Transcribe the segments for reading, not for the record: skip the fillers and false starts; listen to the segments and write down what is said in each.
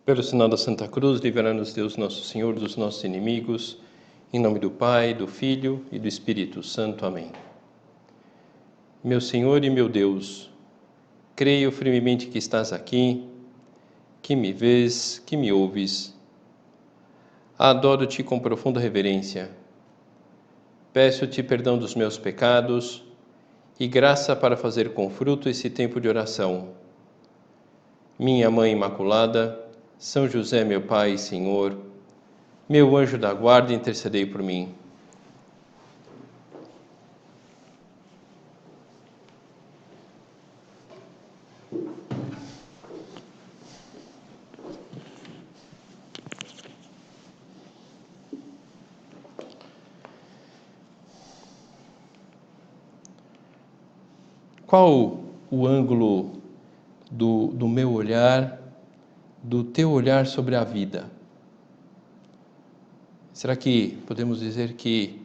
Pelo sinal da Santa Cruz, livra-nos Deus Nosso Senhor dos nossos inimigos, em nome do Pai, do Filho e do Espírito Santo. Amém. Meu Senhor e meu Deus, creio firmemente que estás aqui, que me vês, que me ouves. Adoro-te com profunda reverência. Peço-te perdão dos meus pecados e graça para fazer com fruto esse tempo de oração. Minha Mãe Imaculada, São José, meu Pai e Senhor, meu anjo da guarda, intercedei por mim. Qual o ângulo do meu olhar, do teu olhar sobre a vida? Será que podemos dizer que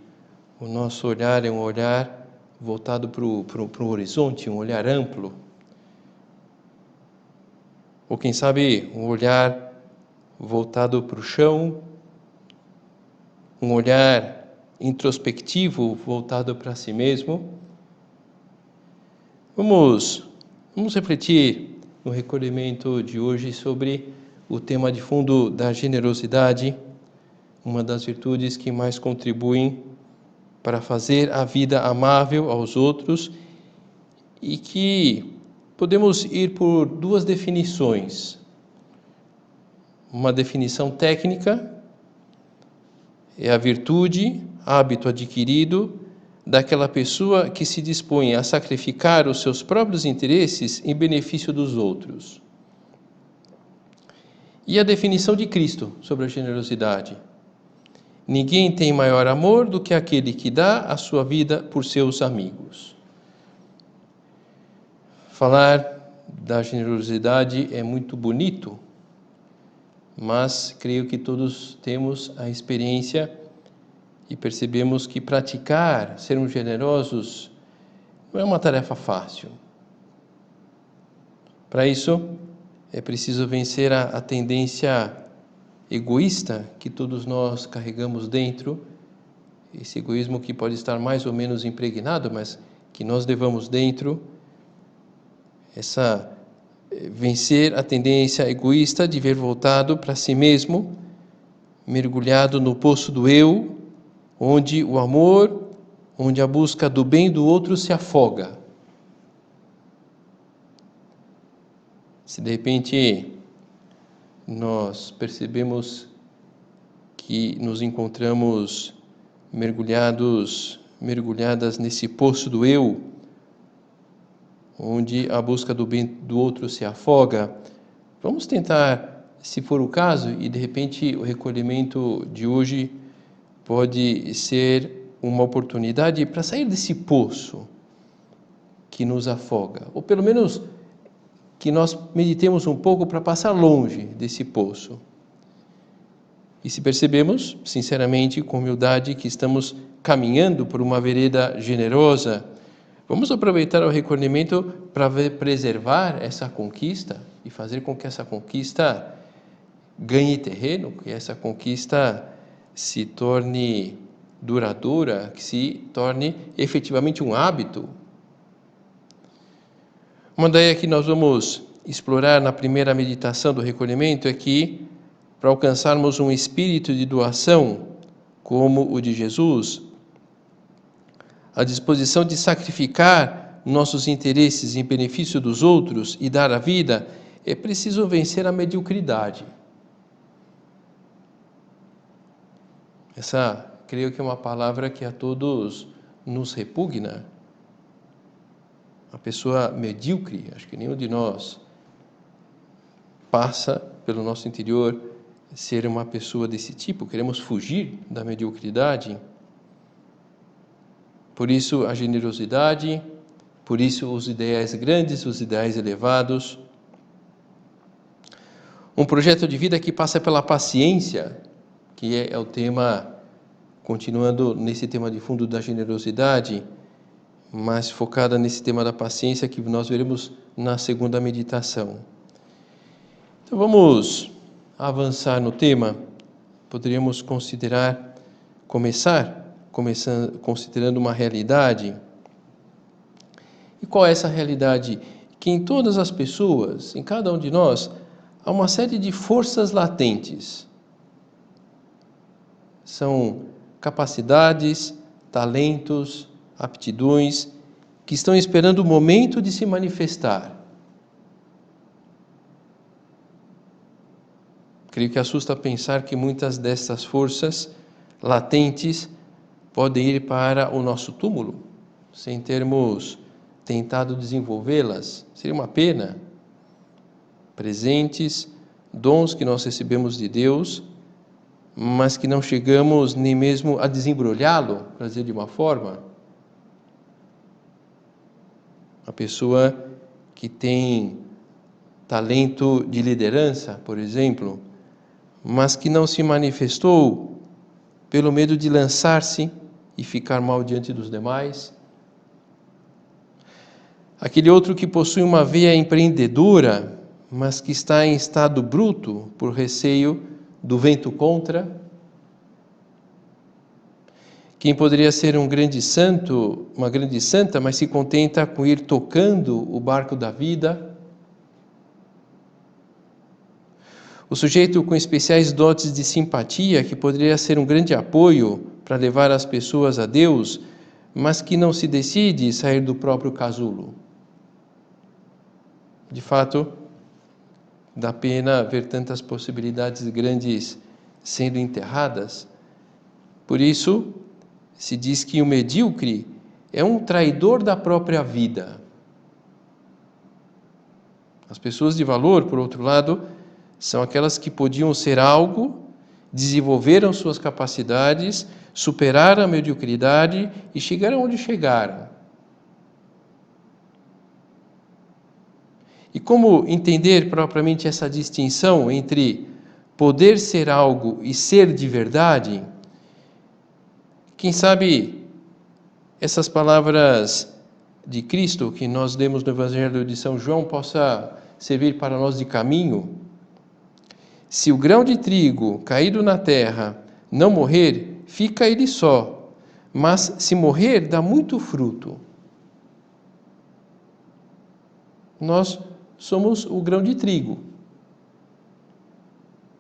o nosso olhar é um olhar voltado para o horizonte, um olhar amplo? Ou quem sabe um olhar voltado para o chão, um olhar introspectivo voltado para si mesmo? Vamos refletir no recolhimento de hoje sobre o tema de fundo da generosidade, uma das virtudes que mais contribuem para fazer a vida amável aos outros, e que podemos ir por duas definições. Uma definição técnica é a virtude, hábito adquirido daquela pessoa que se dispõe a sacrificar os seus próprios interesses em benefício dos outros. E a definição de Cristo sobre a generosidade. Ninguém tem maior amor do que aquele que dá a sua vida por seus amigos. Falar da generosidade é muito bonito, mas creio que todos temos a experiência e percebemos que praticar, sermos generosos, não é uma tarefa fácil. Para isso, é preciso vencer a tendência egoísta que todos nós carregamos dentro, esse egoísmo que pode estar mais ou menos impregnado, mas que nós levamos dentro, vencer a tendência egoísta de ver voltado para si mesmo, mergulhado no poço do eu, onde o amor, onde a busca do bem do outro se afoga. Se de repente nós percebemos que nos encontramos mergulhadas nesse poço do eu, onde a busca do bem do outro se afoga, vamos tentar, se for o caso, e de repente o recolhimento de hoje pode ser uma oportunidade para sair desse poço que nos afoga, ou pelo menos que nós meditemos um pouco para passar longe desse poço. E se percebemos, sinceramente, com humildade, que estamos caminhando por uma vereda generosa, vamos aproveitar o recolhimento para preservar essa conquista e fazer com que essa conquista ganhe terreno, que essa conquista se torne duradoura, que se torne efetivamente um hábito. Uma ideia que nós vamos explorar na primeira meditação do recolhimento é que, para alcançarmos um espírito de doação como o de Jesus, a disposição de sacrificar nossos interesses em benefício dos outros e dar a vida, é preciso vencer a mediocridade. Essa, creio que é uma palavra que a todos nos repugna. A pessoa medíocre, acho que nenhum de nós passa pelo nosso interior ser uma pessoa desse tipo. Queremos fugir da mediocridade. Por isso a generosidade, por isso os ideais grandes, os ideais elevados. Um projeto de vida que passa pela paciência, que é o tema, continuando nesse tema de fundo da generosidade, mas focada nesse tema da paciência que nós veremos na segunda meditação. Então vamos avançar no tema, poderíamos considerando uma realidade. E qual é essa realidade? Que em todas as pessoas, em cada um de nós, há uma série de forças latentes. São capacidades, talentos, aptidões que estão esperando o momento de se manifestar. Creio que assusta pensar que muitas dessas forças latentes podem ir para o nosso túmulo, sem termos tentado desenvolvê-las. Seria uma pena. Presentes, dons que nós recebemos de Deus, mas que não chegamos nem mesmo a desembrulhá-lo, para dizer de uma forma. A pessoa que tem talento de liderança, por exemplo, mas que não se manifestou pelo medo de lançar-se e ficar mal diante dos demais. Aquele outro que possui uma veia empreendedora, mas que está em estado bruto por receio do vento contra. Quem poderia ser um grande santo, uma grande santa, mas se contenta com ir tocando o barco da vida. O sujeito com especiais dotes de simpatia, que poderia ser um grande apoio para levar as pessoas a Deus, mas que não se decide sair do próprio casulo. De fato, dá pena ver tantas possibilidades grandes sendo enterradas. Por isso, se diz que o medíocre é um traidor da própria vida. As pessoas de valor, por outro lado, são aquelas que podiam ser algo, desenvolveram suas capacidades, superaram a mediocridade e chegaram onde chegaram. E como entender propriamente essa distinção entre poder ser algo e ser de verdade? Quem sabe essas palavras de Cristo que nós lemos no Evangelho de São João possa servir para nós de caminho. Se o grão de trigo caído na terra não morrer, fica ele só, mas se morrer, dá muito fruto. Nós somos o grão de trigo.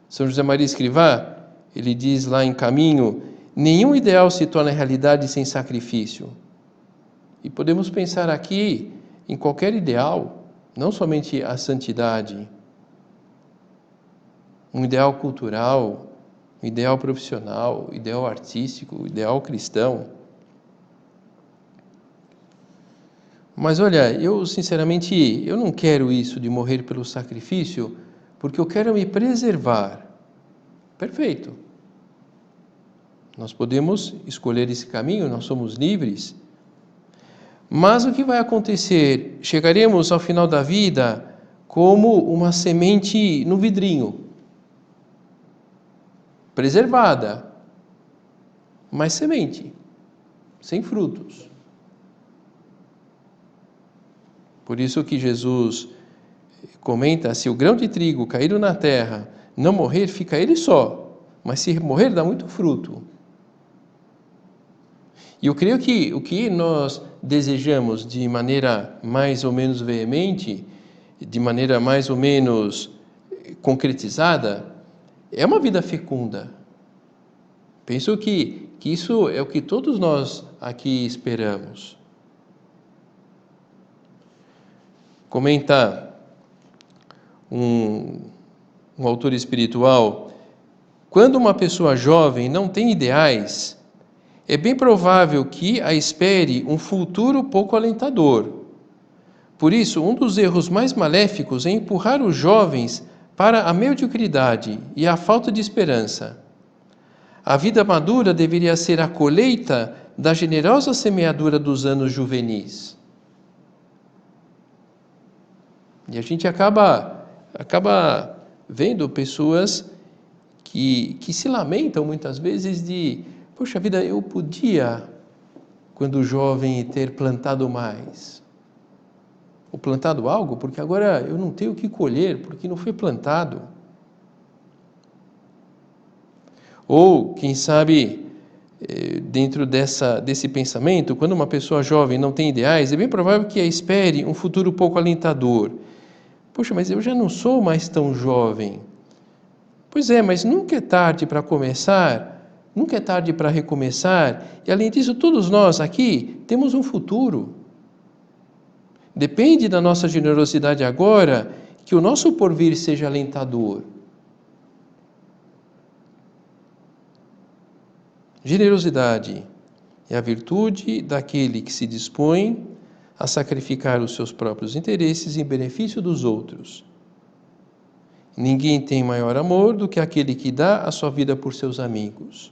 São José Maria Escrivá, ele diz lá em Caminho, nenhum ideal se torna realidade sem sacrifício. E podemos pensar aqui em qualquer ideal, não somente a santidade, um ideal cultural, um ideal profissional, um ideal artístico, um ideal cristão. Mas olha, eu sinceramente, eu não quero isso de morrer pelo sacrifício, porque eu quero me preservar. Perfeito. Nós podemos escolher esse caminho, nós somos livres. Mas o que vai acontecer? Chegaremos ao final da vida como uma semente no vidrinho, preservada, mas semente, sem frutos. Por isso que Jesus comenta, se o grão de trigo caído na terra não morrer, fica ele só, mas se morrer, dá muito fruto. E eu creio que o que nós desejamos de maneira mais ou menos veemente, de maneira mais ou menos concretizada, é uma vida fecunda. Penso que isso é o que todos nós aqui esperamos. Comenta um autor espiritual, quando uma pessoa jovem não tem ideais, é bem provável que a espere um futuro pouco alentador. Por isso, um dos erros mais maléficos é empurrar os jovens para a mediocridade e a falta de esperança. A vida madura deveria ser a colheita da generosa semeadura dos anos juvenis. E a gente acaba vendo pessoas que se lamentam muitas vezes de, poxa vida, eu podia, quando jovem, ter plantado mais. Ou plantado algo, porque agora eu não tenho o que colher, porque não foi plantado. Ou, quem sabe, dentro desse pensamento, quando uma pessoa jovem não tem ideais, é bem provável que a espere um futuro pouco alentador. Poxa, mas eu já não sou mais tão jovem. Pois é, mas nunca é tarde para começar, nunca é tarde para recomeçar, e além disso, todos nós aqui temos um futuro. Depende da nossa generosidade agora que o nosso porvir seja alentador. Generosidade é a virtude daquele que se dispõe a sacrificar os seus próprios interesses em benefício dos outros. Ninguém tem maior amor do que aquele que dá a sua vida por seus amigos.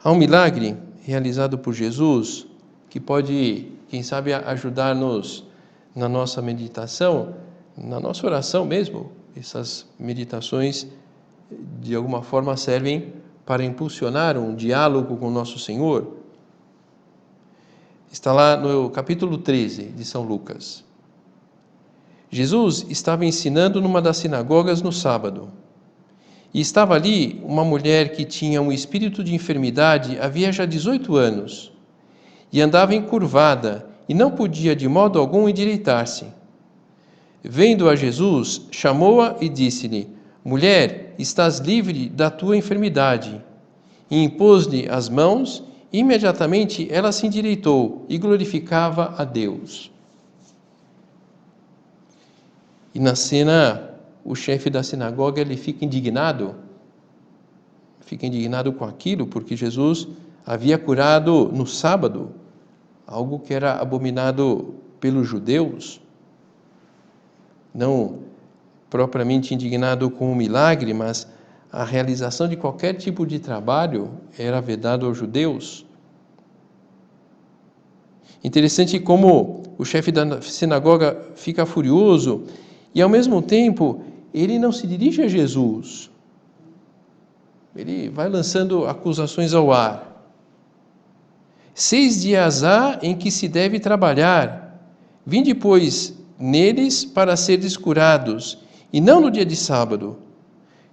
Há um milagre realizado por Jesus que pode, quem sabe, ajudar-nos na nossa meditação, na nossa oração mesmo. Essas meditações, de alguma forma, servem para impulsionar um diálogo com o nosso Senhor. Está lá no capítulo 13 de São Lucas. Jesus estava ensinando numa das sinagogas no sábado. E estava ali uma mulher que tinha um espírito de enfermidade havia já 18 anos. E andava encurvada e não podia de modo algum endireitar-se. Vendo a Jesus, chamou-a e disse-lhe: Mulher, estás livre da tua enfermidade. E impôs-lhe as mãos, e imediatamente ela se endireitou e glorificava a Deus. E na cena, o chefe da sinagoga ele fica indignado com aquilo, porque Jesus havia curado no sábado, algo que era abominado pelos judeus. Não propriamente indignado com o milagre, mas a realização de qualquer tipo de trabalho era vedado aos judeus. Interessante como o chefe da sinagoga fica furioso e, ao mesmo tempo, ele não se dirige a Jesus. Ele vai lançando acusações ao ar. 6 dias há em que se deve trabalhar. Vinde, pois, neles para seres curados, e não no dia de sábado.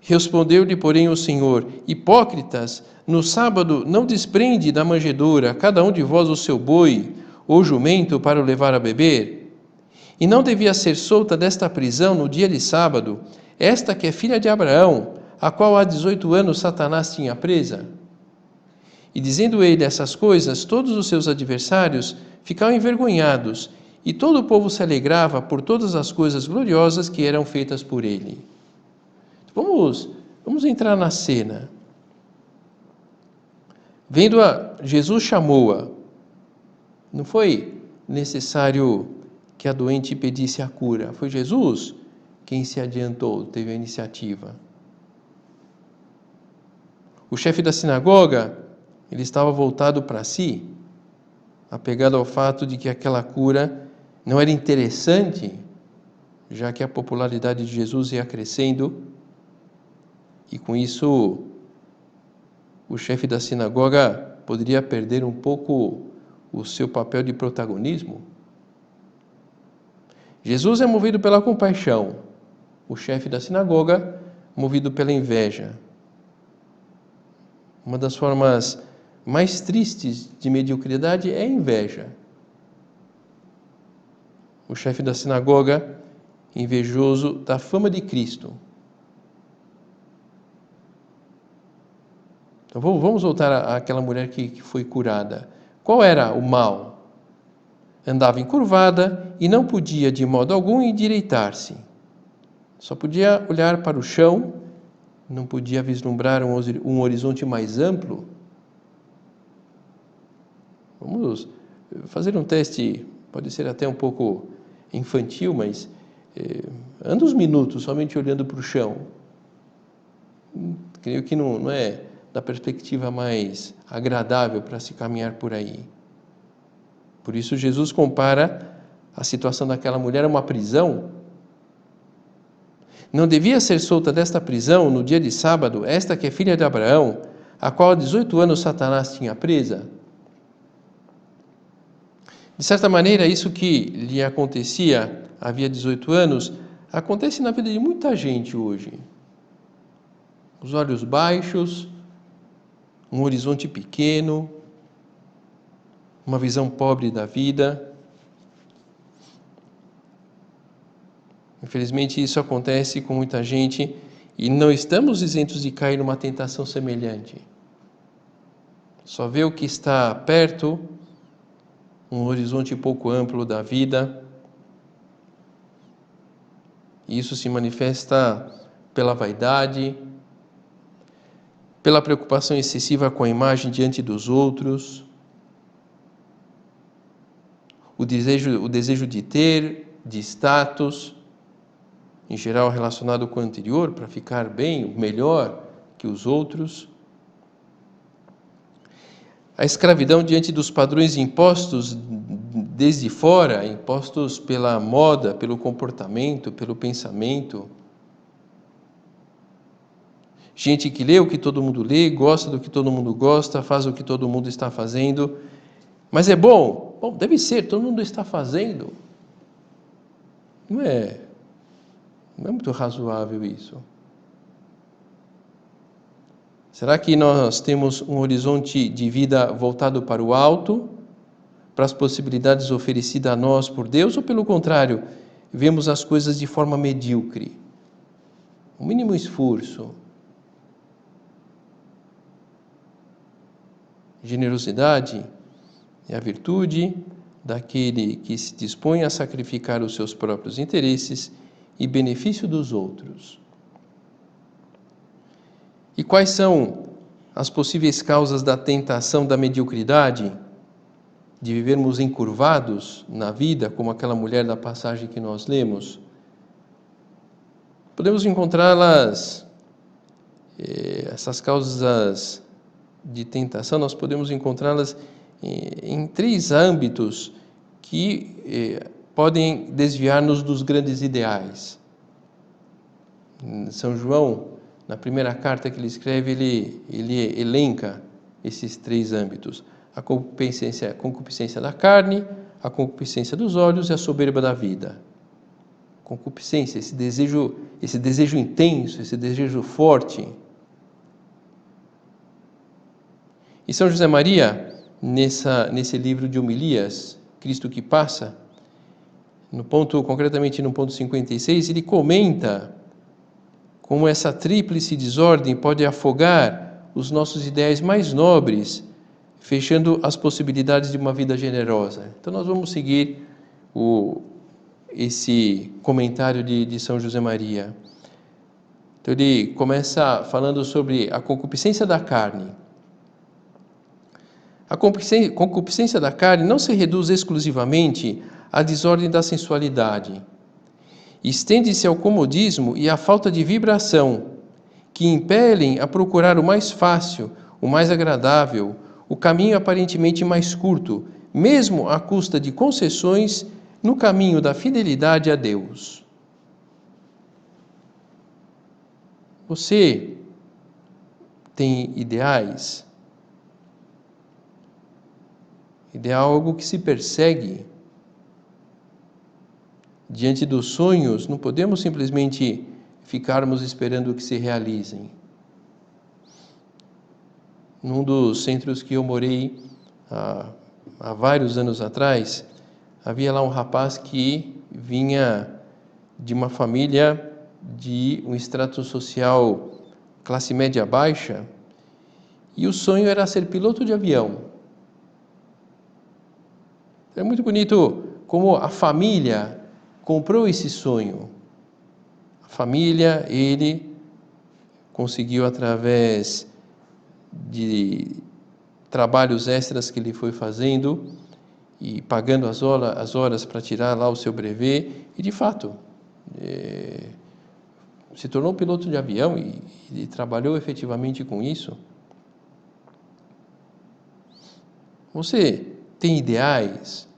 Respondeu-lhe, porém, o Senhor: Hipócritas, no sábado não desprende da manjedoura cada um de vós o seu boi ou jumento para o levar a beber? E não devia ser solta desta prisão no dia de sábado, esta que é filha de Abraão, a qual há 18 anos Satanás tinha presa? E dizendo ele essas coisas, todos os seus adversários ficavam envergonhados, e todo o povo se alegrava por todas as coisas gloriosas que eram feitas por ele. Vamos entrar na cena. Vendo-a, Jesus chamou-a. Não foi necessário que a doente pedisse a cura. Foi Jesus quem se adiantou, teve a iniciativa. O chefe da sinagoga, ele estava voltado para si, apegado ao fato de que aquela cura não era interessante, já que a popularidade de Jesus ia crescendo, e com isso o chefe da sinagoga poderia perder um pouco o seu papel de protagonismo. Jesus é movido pela compaixão, o chefe da sinagoga movido pela inveja. Uma das formas mais tristes de mediocridade é a inveja. O chefe da sinagoga, invejoso da fama de Cristo. Então vamos voltar àquela mulher que foi curada. Qual era o mal? Andava encurvada e não podia de modo algum endireitar-se. Só podia olhar para o chão, não podia vislumbrar um horizonte mais amplo. Vamos fazer um teste, pode ser até um pouco infantil, mas anda uns minutos somente olhando para o chão. Creio que não é da perspectiva mais agradável para se caminhar por aí. Por isso Jesus compara a situação daquela mulher a uma prisão. Não devia ser solta desta prisão no dia de sábado, esta que é filha de Abraão, a qual há 18 anos Satanás tinha presa? De certa maneira, isso que lhe acontecia havia 18 anos, acontece na vida de muita gente hoje. os olhos baixos, um horizonte pequeno, uma visão pobre da vida. Infelizmente, isso acontece com muita gente e não estamos isentos de cair numa tentação semelhante. Só vê o que está perto, um horizonte pouco amplo da vida. E isso se manifesta pela vaidade, pela preocupação excessiva com a imagem diante dos outros, o desejo de ter, de status, em geral relacionado com o anterior, para ficar bem, melhor que os outros. A escravidão diante dos padrões impostos desde fora, impostos pela moda, pelo comportamento, pelo pensamento. Gente que lê o que todo mundo lê, gosta do que todo mundo gosta, faz o que todo mundo está fazendo. Mas é bom? Bom, deve ser, todo mundo está fazendo. Não é muito razoável isso. Será que nós temos um horizonte de vida voltado para o alto, para as possibilidades oferecidas a nós por Deus, ou pelo contrário, vemos as coisas de forma medíocre? O mínimo esforço. Generosidade é a virtude daquele que se dispõe a sacrificar os seus próprios interesses e benefício dos outros. E quais são as possíveis causas da tentação da mediocridade, de vivermos encurvados na vida, como aquela mulher da passagem que nós lemos? Podemos encontrá-las, essas causas de tentação, nós podemos encontrá-las em três âmbitos que podem desviar-nos dos grandes ideais. São João, na primeira carta que ele escreve, ele elenca esses três âmbitos: a concupiscência da carne, a concupiscência dos olhos e a soberba da vida. Concupiscência, esse desejo intenso, esse desejo forte. E São José Maria, nesse livro de homilias, Cristo que Passa, concretamente no ponto 56, ele comenta como essa tríplice desordem pode afogar os nossos ideais mais nobres, fechando as possibilidades de uma vida generosa. Então nós vamos seguir esse comentário de São José Maria. Então ele começa falando sobre a concupiscência da carne. A concupiscência da carne não se reduz exclusivamente à desordem da sensualidade. Estende-se ao comodismo e à falta de vibração, que impelem a procurar o mais fácil, o mais agradável, o caminho aparentemente mais curto, mesmo à custa de concessões no caminho da fidelidade a Deus. Você tem ideais? Ideal é algo que se persegue. Diante dos sonhos, não podemos simplesmente ficarmos esperando que se realizem. Num dos centros que eu morei há vários anos atrás, havia lá um rapaz que vinha de uma família de um extrato social classe média baixa, e o sonho era ser piloto de avião. É muito bonito como a família comprou esse sonho. A família, ele conseguiu, através de trabalhos extras que ele foi fazendo e pagando as horas para tirar lá o seu brevet, e de fato se tornou piloto de avião e trabalhou efetivamente com isso. Você tem ideais,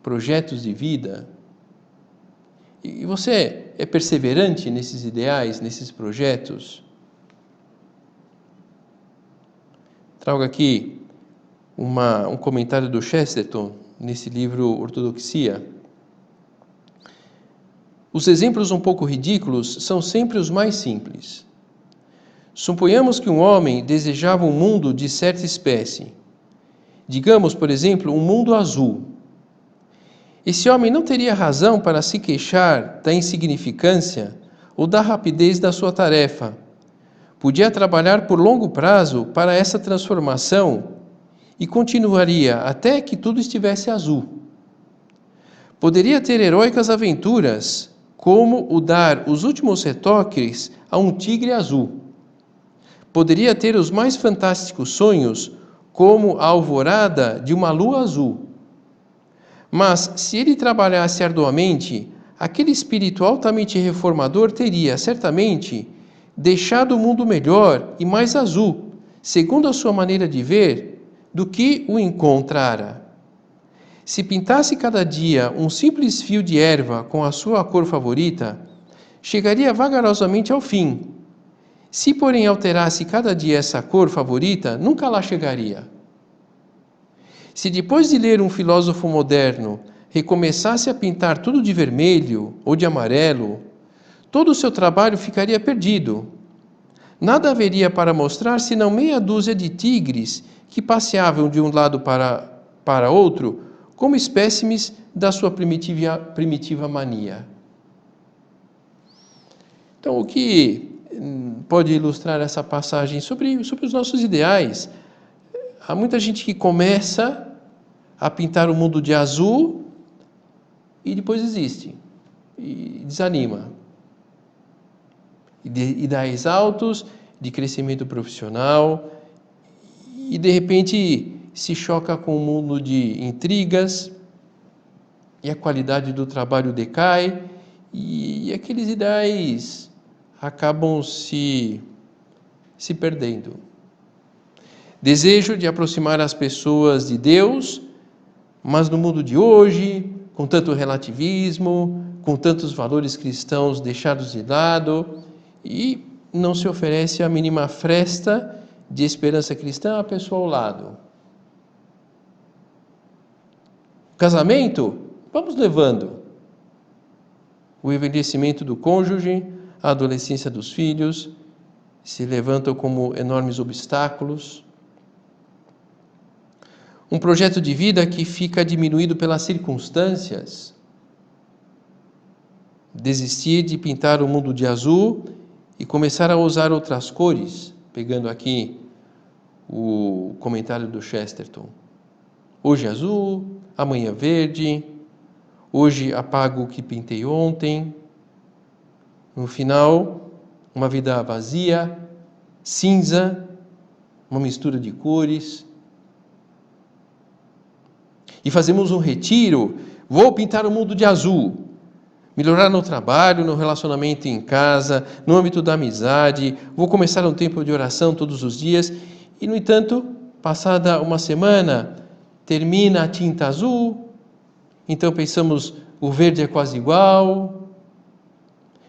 projetos de vida? E você é perseverante nesses ideais, nesses projetos? Trago aqui um comentário do Chesterton, nesse livro Ortodoxia. Os exemplos um pouco ridículos são sempre os mais simples. Suponhamos que um homem desejava um mundo de certa espécie. Digamos, por exemplo, um mundo azul. Esse homem não teria razão para se queixar da insignificância ou da rapidez da sua tarefa. Podia trabalhar por longo prazo para essa transformação e continuaria até que tudo estivesse azul. Poderia ter heróicas aventuras, como o dar os últimos retoques a um tigre azul. Poderia ter os mais fantásticos sonhos, como a alvorada de uma lua azul. Mas, se ele trabalhasse arduamente, aquele espírito altamente reformador teria, certamente, deixado o mundo melhor e mais azul, segundo a sua maneira de ver, do que o encontrara. Se pintasse cada dia um simples fio de erva com a sua cor favorita, chegaria vagarosamente ao fim. Se, porém, alterasse cada dia essa cor favorita, nunca lá chegaria. Se depois de ler um filósofo moderno recomeçasse a pintar tudo de vermelho ou de amarelo, todo o seu trabalho ficaria perdido. Nada haveria para mostrar senão meia dúzia de tigres que passeavam de um lado para outro como espécimes da sua primitiva mania. Então, o que pode ilustrar essa passagem sobre os nossos ideais? Há muita gente que começa a pintar o mundo de azul e depois desiste, e desanima. Ideais altos, de crescimento profissional, e de repente se choca com um mundo de intrigas, e a qualidade do trabalho decai, e aqueles ideais acabam se perdendo. Desejo de aproximar as pessoas de Deus, mas no mundo de hoje, com tanto relativismo, com tantos valores cristãos deixados de lado, e não se oferece a mínima fresta de esperança cristã à pessoa ao lado. Casamento, vamos levando. O envelhecimento do cônjuge, a adolescência dos filhos, se levantam como enormes obstáculos. Um projeto de vida que fica diminuído pelas circunstâncias. Desistir de pintar o mundo de azul e começar a usar outras cores, pegando aqui o comentário do Chesterton. Hoje azul, amanhã verde, hoje apago o que pintei ontem. No final, uma vida vazia, cinza, uma mistura de cores. E fazemos um retiro, vou pintar o mundo de azul. Melhorar no trabalho, no relacionamento em casa, no âmbito da amizade, vou começar um tempo de oração todos os dias. E, no entanto, passada uma semana, termina a tinta azul, então pensamos, o verde é quase igual.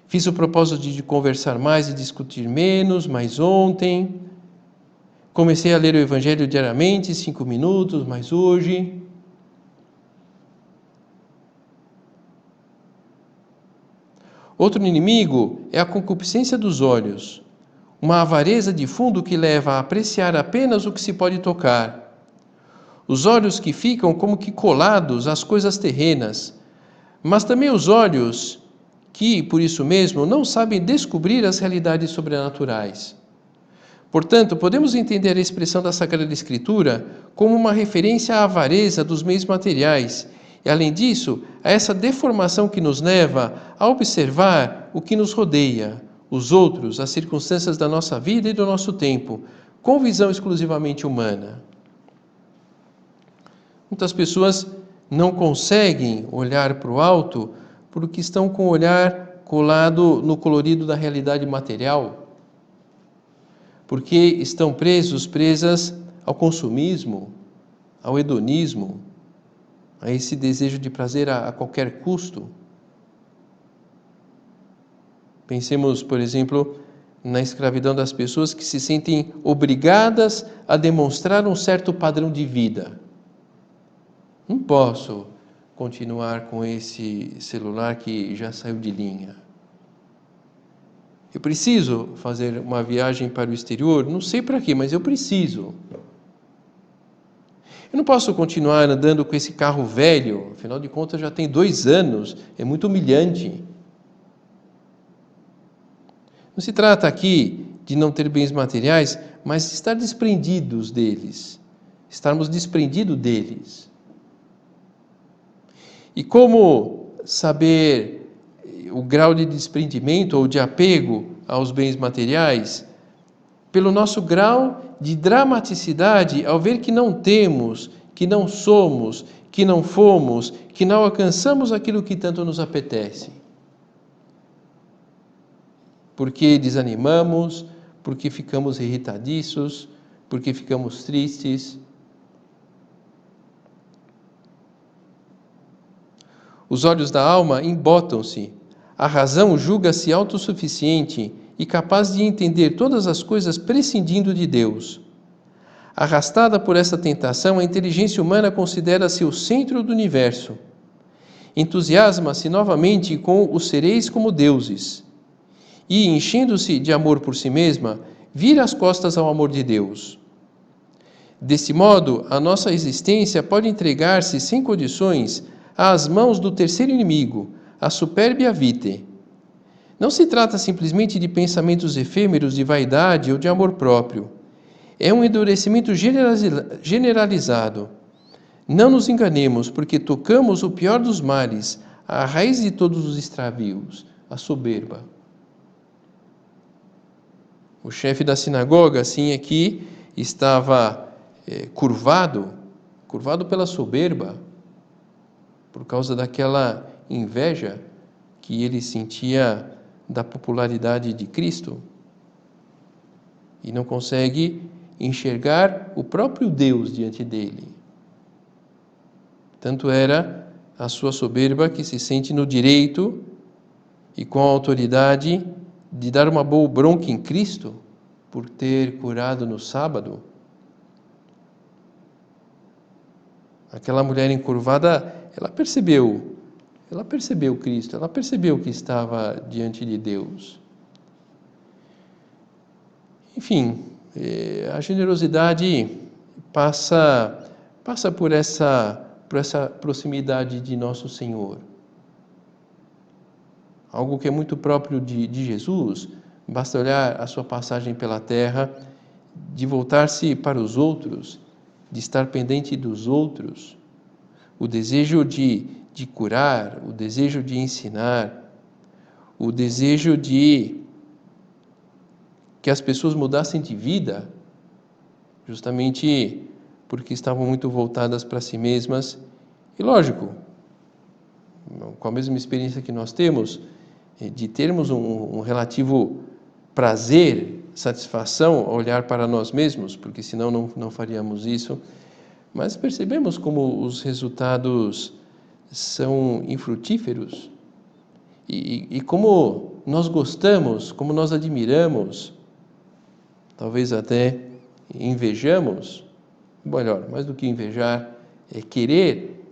Fiz o propósito de conversar mais e discutir menos, mas ontem. Comecei a ler o Evangelho diariamente, 5 minutos, mas hoje. Outro inimigo é a concupiscência dos olhos, uma avareza de fundo que leva a apreciar apenas o que se pode tocar. Os olhos que ficam como que colados às coisas terrenas, mas também os olhos que, por isso mesmo, não sabem descobrir as realidades sobrenaturais. Portanto, podemos entender a expressão da Sagrada Escritura como uma referência à avareza dos meios materiais e, além disso, a essa deformação que nos leva a observar o que nos rodeia, os outros, as circunstâncias da nossa vida e do nosso tempo, com visão exclusivamente humana. Muitas pessoas não conseguem olhar para o alto porque estão com o olhar colado no colorido da realidade material, porque estão presas ao consumismo, ao hedonismo, a esse desejo de prazer a qualquer custo. Pensemos, por exemplo, na escravidão das pessoas que se sentem obrigadas a demonstrar um certo padrão de vida. Não posso continuar com esse celular que já saiu de linha. Eu preciso fazer uma viagem para o exterior, não sei para quê, mas eu preciso. Eu não posso continuar andando com esse carro velho, afinal de contas já tem 2 anos, é muito humilhante. Não se trata aqui de não ter bens materiais, mas de estar desprendidos deles, estarmos desprendidos deles. E como saber o grau de desprendimento ou de apego aos bens materiais? Pelo nosso grau de dramaticidade ao ver que não temos, que não somos, que não fomos, que não alcançamos aquilo que tanto nos apetece. Porque desanimamos, porque ficamos irritadiços, porque ficamos tristes. Os olhos da alma embotam-se, a razão julga-se autossuficiente e capaz de entender todas as coisas prescindindo de Deus. Arrastada por essa tentação, a inteligência humana considera-se o centro do universo. Entusiasma-se novamente com os sereis como deuses. E, enchendo-se de amor por si mesma, vira as costas ao amor de Deus. Desse modo, a nossa existência pode entregar-se sem condições às mãos do terceiro inimigo, a supérbia vitae. Não se trata simplesmente de pensamentos efêmeros de vaidade ou de amor próprio. É um endurecimento generalizado. Não nos enganemos, porque tocamos o pior dos males, a raiz de todos os extravios, a soberba. O chefe da sinagoga, assim aqui, estava curvado pela soberba, por causa daquela inveja que ele sentia da popularidade de Cristo. E não consegue enxergar o próprio Deus diante dele. Tanto era a sua soberba que se sente no direito e com a autoridade de dar uma boa bronca em Cristo por ter curado no sábado. Aquela mulher encurvada, ela percebeu Cristo, ela percebeu que estava diante de Deus. Enfim, a generosidade passa por essa proximidade de nosso Senhor. Algo que é muito próprio de Jesus, basta olhar a sua passagem pela terra, de voltar-se para os outros, de estar pendente dos outros, o desejo de curar, o desejo de ensinar, o desejo de que as pessoas mudassem de vida, justamente porque estavam muito voltadas para si mesmas. E lógico, com a mesma experiência que nós temos, de termos um relativo prazer, satisfação ao olhar para nós mesmos, porque senão não faríamos isso, mas percebemos como os resultados são infrutíferos e como nós gostamos, como nós admiramos, talvez até invejamos, melhor, mais do que invejar, é querer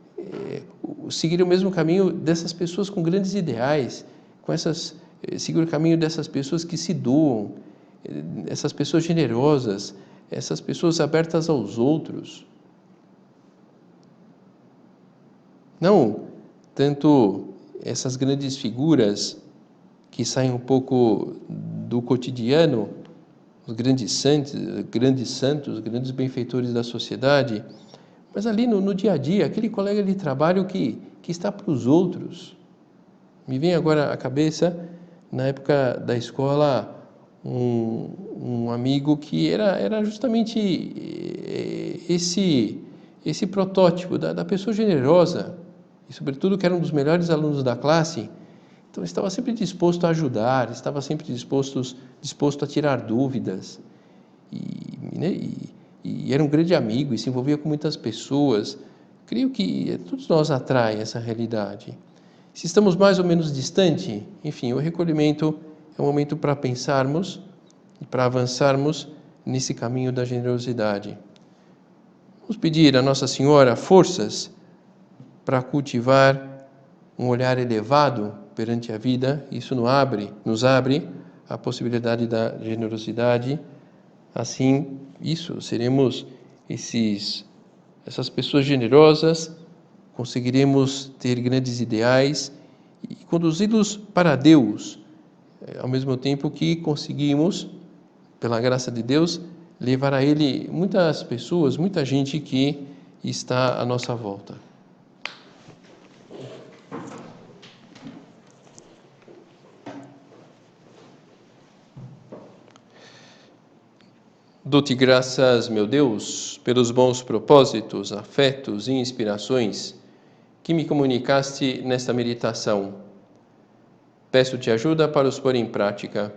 seguir o mesmo caminho dessas pessoas com grandes ideais, seguir o caminho dessas pessoas que se doam, essas pessoas generosas, essas pessoas abertas aos outros. Não tanto essas grandes figuras que saem um pouco do cotidiano, os grandes santos, grandes benfeitores da sociedade, mas ali no dia a dia, aquele colega de trabalho que está para os outros. Me vem agora à cabeça, na época da escola, um amigo que era justamente esse protótipo da pessoa generosa, e sobretudo que era um dos melhores alunos da classe. Então estava sempre disposto a ajudar, estava sempre disposto a tirar dúvidas, e era um grande amigo e se envolvia com muitas pessoas. Creio que todos nós atrai essa realidade. Se estamos mais ou menos distante, enfim, o recolhimento é um momento para pensarmos e para avançarmos nesse caminho da generosidade. Vamos pedir a Nossa Senhora forças para cultivar um olhar elevado perante a vida. Isso nos abre a possibilidade da generosidade, assim, seremos essas pessoas generosas, conseguiremos ter grandes ideais e conduzi-los para Deus, ao mesmo tempo que conseguimos, pela graça de Deus, levar a Ele muitas pessoas, muita gente que está à nossa volta. Dou-te graças, meu Deus, pelos bons propósitos, afetos e inspirações que me comunicaste nesta meditação. Peço-te ajuda para os pôr em prática.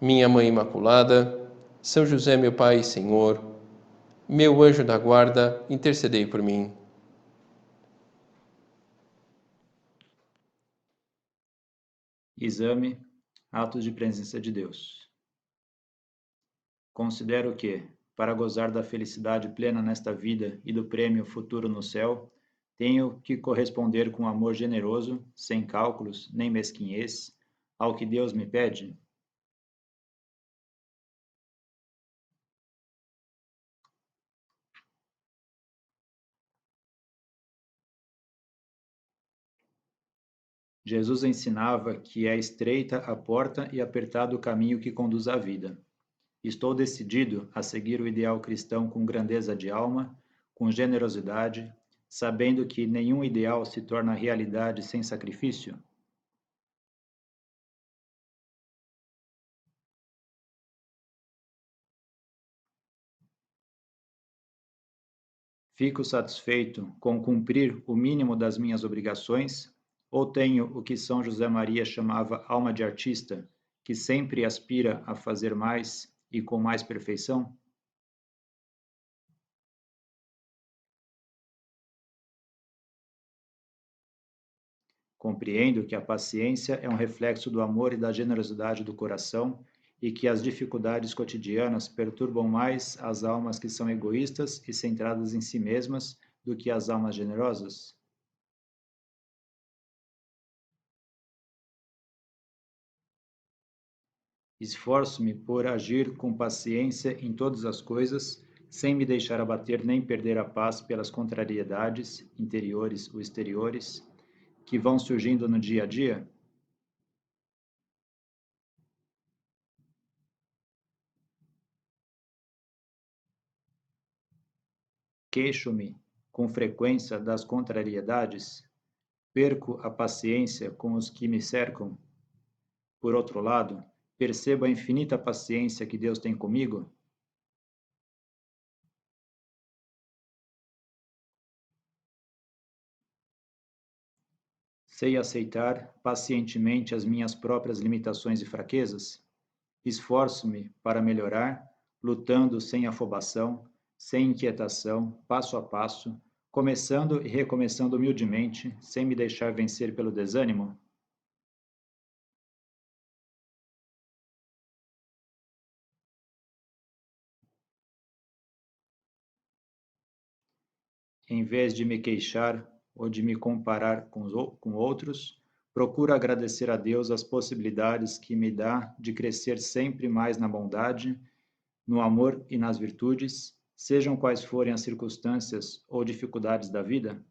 Minha Mãe Imaculada, São José, meu Pai e Senhor, meu anjo da guarda, intercedei por mim. Exame, atos de presença de Deus. Considero que, para gozar da felicidade plena nesta vida e do prêmio futuro no céu, tenho que corresponder com amor generoso, sem cálculos nem mesquinhez, ao que Deus me pede. Jesus ensinava que é estreita a porta e apertado o caminho que conduz à vida. Estou decidido a seguir o ideal cristão com grandeza de alma, com generosidade, sabendo que nenhum ideal se torna realidade sem sacrifício. Fico satisfeito com cumprir o mínimo das minhas obrigações, ou tenho o que São José Maria chamava alma de artista, que sempre aspira a fazer mais e com mais perfeição? Compreendo que a paciência é um reflexo do amor e da generosidade do coração e que as dificuldades cotidianas perturbam mais as almas que são egoístas e centradas em si mesmas do que as almas generosas. Esforço-me por agir com paciência em todas as coisas, sem me deixar abater nem perder a paz pelas contrariedades, interiores ou exteriores, que vão surgindo no dia a dia. Queixo-me com frequência das contrariedades, perco a paciência com os que me cercam. Por outro lado, percebo a infinita paciência que Deus tem comigo. Sei aceitar pacientemente as minhas próprias limitações e fraquezas. Esforço-me para melhorar, lutando sem afobação, sem inquietação, passo a passo, começando e recomeçando humildemente, sem me deixar vencer pelo desânimo. Em vez de me queixar ou de me comparar com outros, procuro agradecer a Deus as possibilidades que me dá de crescer sempre mais na bondade, no amor e nas virtudes, sejam quais forem as circunstâncias ou dificuldades da vida.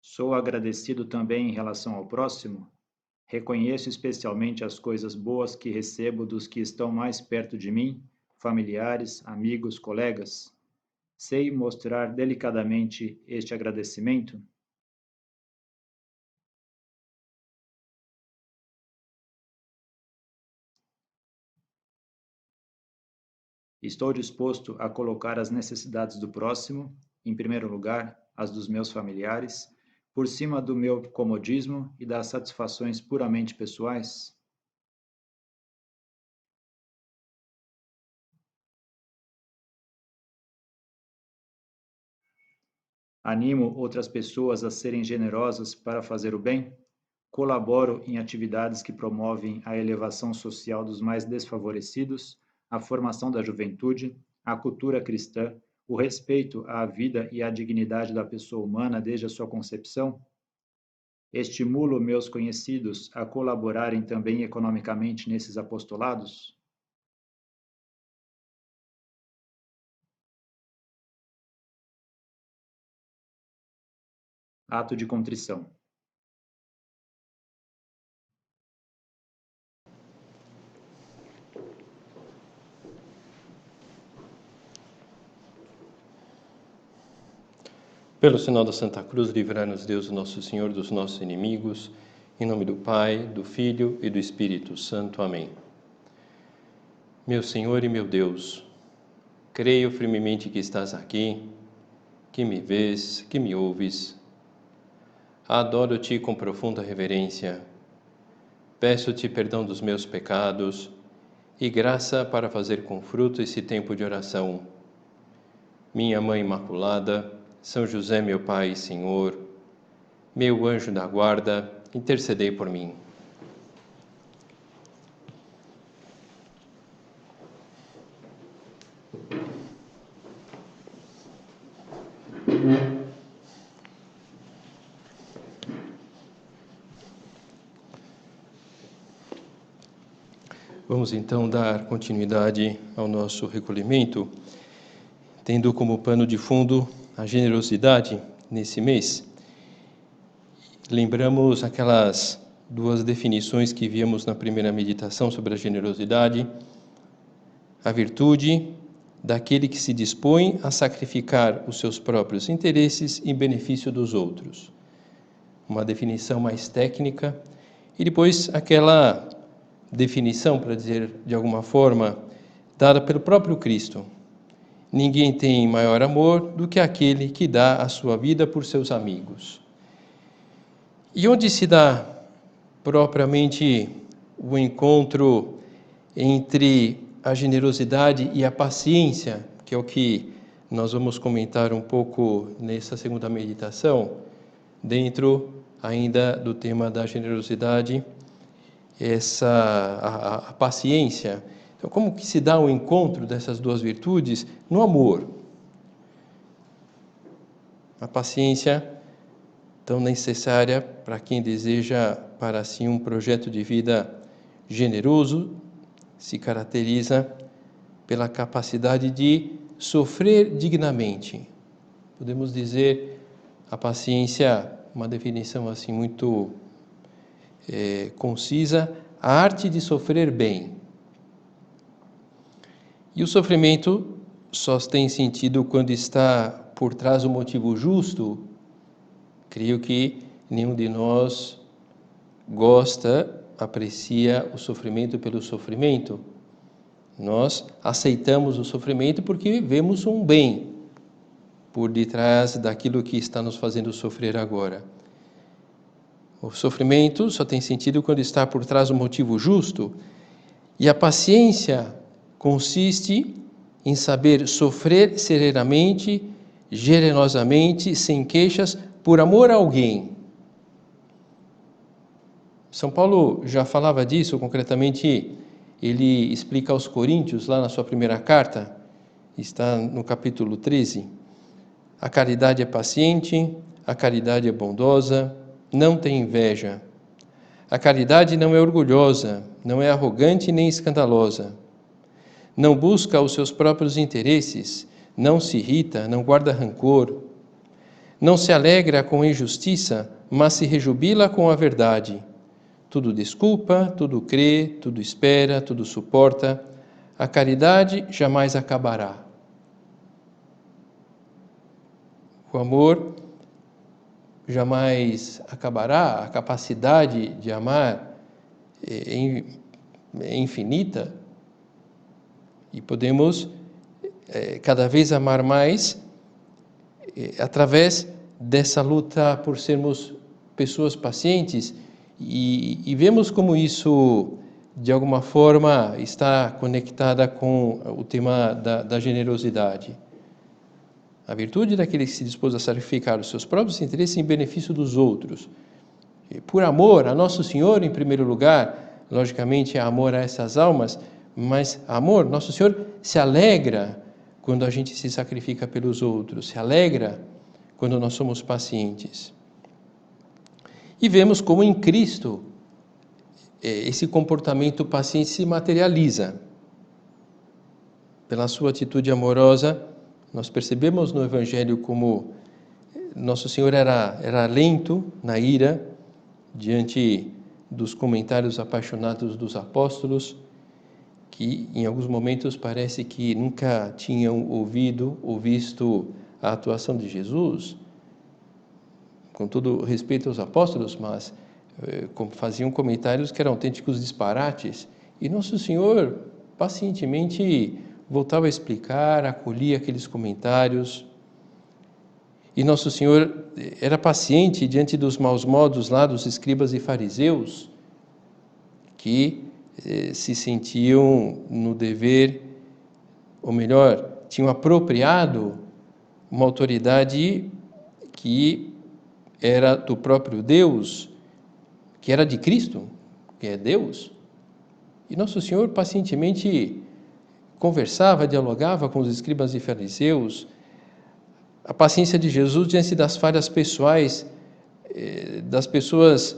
Sou agradecido também em relação ao próximo. Reconheço especialmente as coisas boas que recebo dos que estão mais perto de mim, familiares, amigos, colegas. Sei mostrar delicadamente este agradecimento. Estou disposto a colocar as necessidades do próximo, em primeiro lugar, as dos meus familiares, por cima do meu comodismo e das satisfações puramente pessoais. Animo outras pessoas a serem generosas para fazer o bem. Colaboro em atividades que promovem a elevação social dos mais desfavorecidos, a formação da juventude, a cultura cristã, o respeito à vida e à dignidade da pessoa humana desde a sua concepção? Estimulo meus conhecidos a colaborarem também economicamente nesses apostolados? Ato de contrição. Pelo sinal da Santa Cruz, livrai-nos Deus, nosso Senhor, dos nossos inimigos. Em nome do Pai, do Filho e do Espírito Santo. Amém. Meu Senhor e meu Deus, creio firmemente que estás aqui, que me vês, que me ouves. Adoro-te com profunda reverência. Peço-te perdão dos meus pecados e graça para fazer com fruto esse tempo de oração. Minha Mãe Imaculada, São José, meu Pai e Senhor, meu anjo da guarda, intercedei por mim. Vamos então dar continuidade ao nosso recolhimento, tendo como pano de fundo a generosidade nesse mês. Lembramos aquelas duas definições que víamos na primeira meditação sobre a generosidade: a virtude daquele que se dispõe a sacrificar os seus próprios interesses em benefício dos outros. Uma definição mais técnica, e depois aquela definição, para dizer de alguma forma, dada pelo próprio Cristo. Ninguém tem maior amor do que aquele que dá a sua vida por seus amigos. E onde se dá propriamente o encontro entre a generosidade e a paciência, que é o que nós vamos comentar um pouco nessa segunda meditação, dentro ainda do tema da generosidade, a paciência. Então, como que se dá o encontro dessas duas virtudes? No amor. A paciência, tão necessária para quem deseja para si um projeto de vida generoso, se caracteriza pela capacidade de sofrer dignamente. Podemos dizer a paciência, uma definição assim muito concisa, a arte de sofrer bem. E o sofrimento só tem sentido quando está por trás do motivo justo. Creio que nenhum de nós gosta, aprecia o sofrimento pelo sofrimento. Nós aceitamos o sofrimento porque vemos um bem por detrás daquilo que está nos fazendo sofrer agora. O sofrimento só tem sentido quando está por trás do motivo justo, e a paciência consiste em saber sofrer serenamente, generosamente, sem queixas, por amor a alguém. São Paulo já falava disso, concretamente ele explica aos Coríntios, lá na sua primeira carta, está no capítulo 13, a caridade é paciente, a caridade é bondosa, não tem inveja. A caridade não é orgulhosa, não é arrogante nem escandalosa. Não busca os seus próprios interesses, não se irrita, não guarda rancor. Não se alegra com a injustiça, mas se rejubila com a verdade. Tudo desculpa, tudo crê, tudo espera, tudo suporta. A caridade jamais acabará. O amor jamais acabará, a capacidade de amar é infinita e podemos cada vez amar mais através dessa luta por sermos pessoas pacientes e vemos como isso de alguma forma está conectada com o tema da generosidade. A virtude daquele que se dispôs a sacrificar os seus próprios interesses em benefício dos outros. E por amor a Nosso Senhor, em primeiro lugar, logicamente é amor a essas almas, mas amor, Nosso Senhor se alegra quando a gente se sacrifica pelos outros, se alegra quando nós somos pacientes. E vemos como em Cristo esse comportamento paciente se materializa. Pela sua atitude amorosa, nós percebemos no Evangelho como Nosso Senhor era lento na ira, diante dos comentários apaixonados dos apóstolos, que em alguns momentos parece que nunca tinham ouvido ou visto a atuação de Jesus, com todo respeito aos apóstolos, mas faziam comentários que eram autênticos disparates, e Nosso Senhor pacientemente voltava a explicar, acolhia aqueles comentários. E Nosso Senhor era paciente diante dos maus modos lá dos escribas e fariseus, que se sentiam no dever, ou melhor, tinham apropriado uma autoridade que era do próprio Deus, que era de Cristo, que é Deus. E Nosso Senhor pacientemente conversava, dialogava com os escribas e fariseus. A paciência de Jesus diante das falhas pessoais das pessoas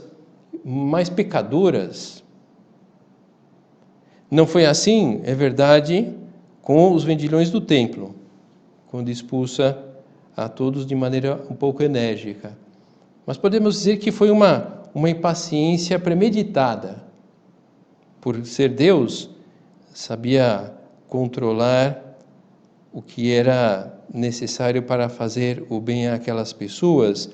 mais pecadoras. Não foi assim, é verdade, com os vendilhões do templo, quando expulsa a todos de maneira um pouco enérgica. Mas podemos dizer que foi uma impaciência premeditada. Por ser Deus, sabia controlar o que era necessário para fazer o bem àquelas pessoas.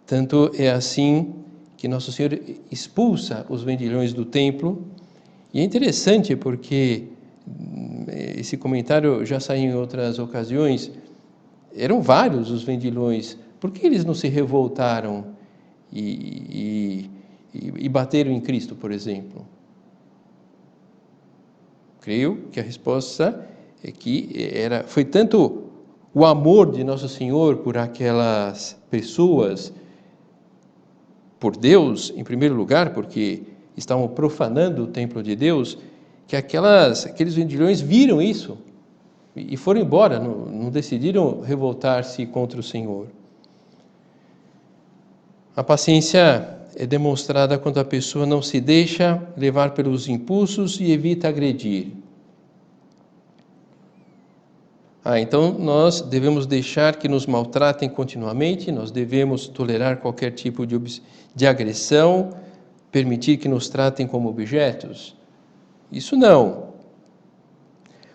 Tanto é assim que Nosso Senhor expulsa os vendilhões do templo. E é interessante porque esse comentário já saiu em outras ocasiões. Eram vários os vendilhões. Por que eles não se revoltaram e bateram em Cristo, por exemplo? Creio que a resposta é que foi tanto o amor de Nosso Senhor por aquelas pessoas, por Deus, em primeiro lugar, porque estavam profanando o templo de Deus, que aqueles vendilhões viram isso e foram embora, não decidiram revoltar-se contra o Senhor. A paciência é demonstrada quando a pessoa não se deixa levar pelos impulsos e evita agredir. Então nós devemos deixar que nos maltratem continuamente, nós devemos tolerar qualquer tipo de agressão, permitir que nos tratem como objetos? Isso não.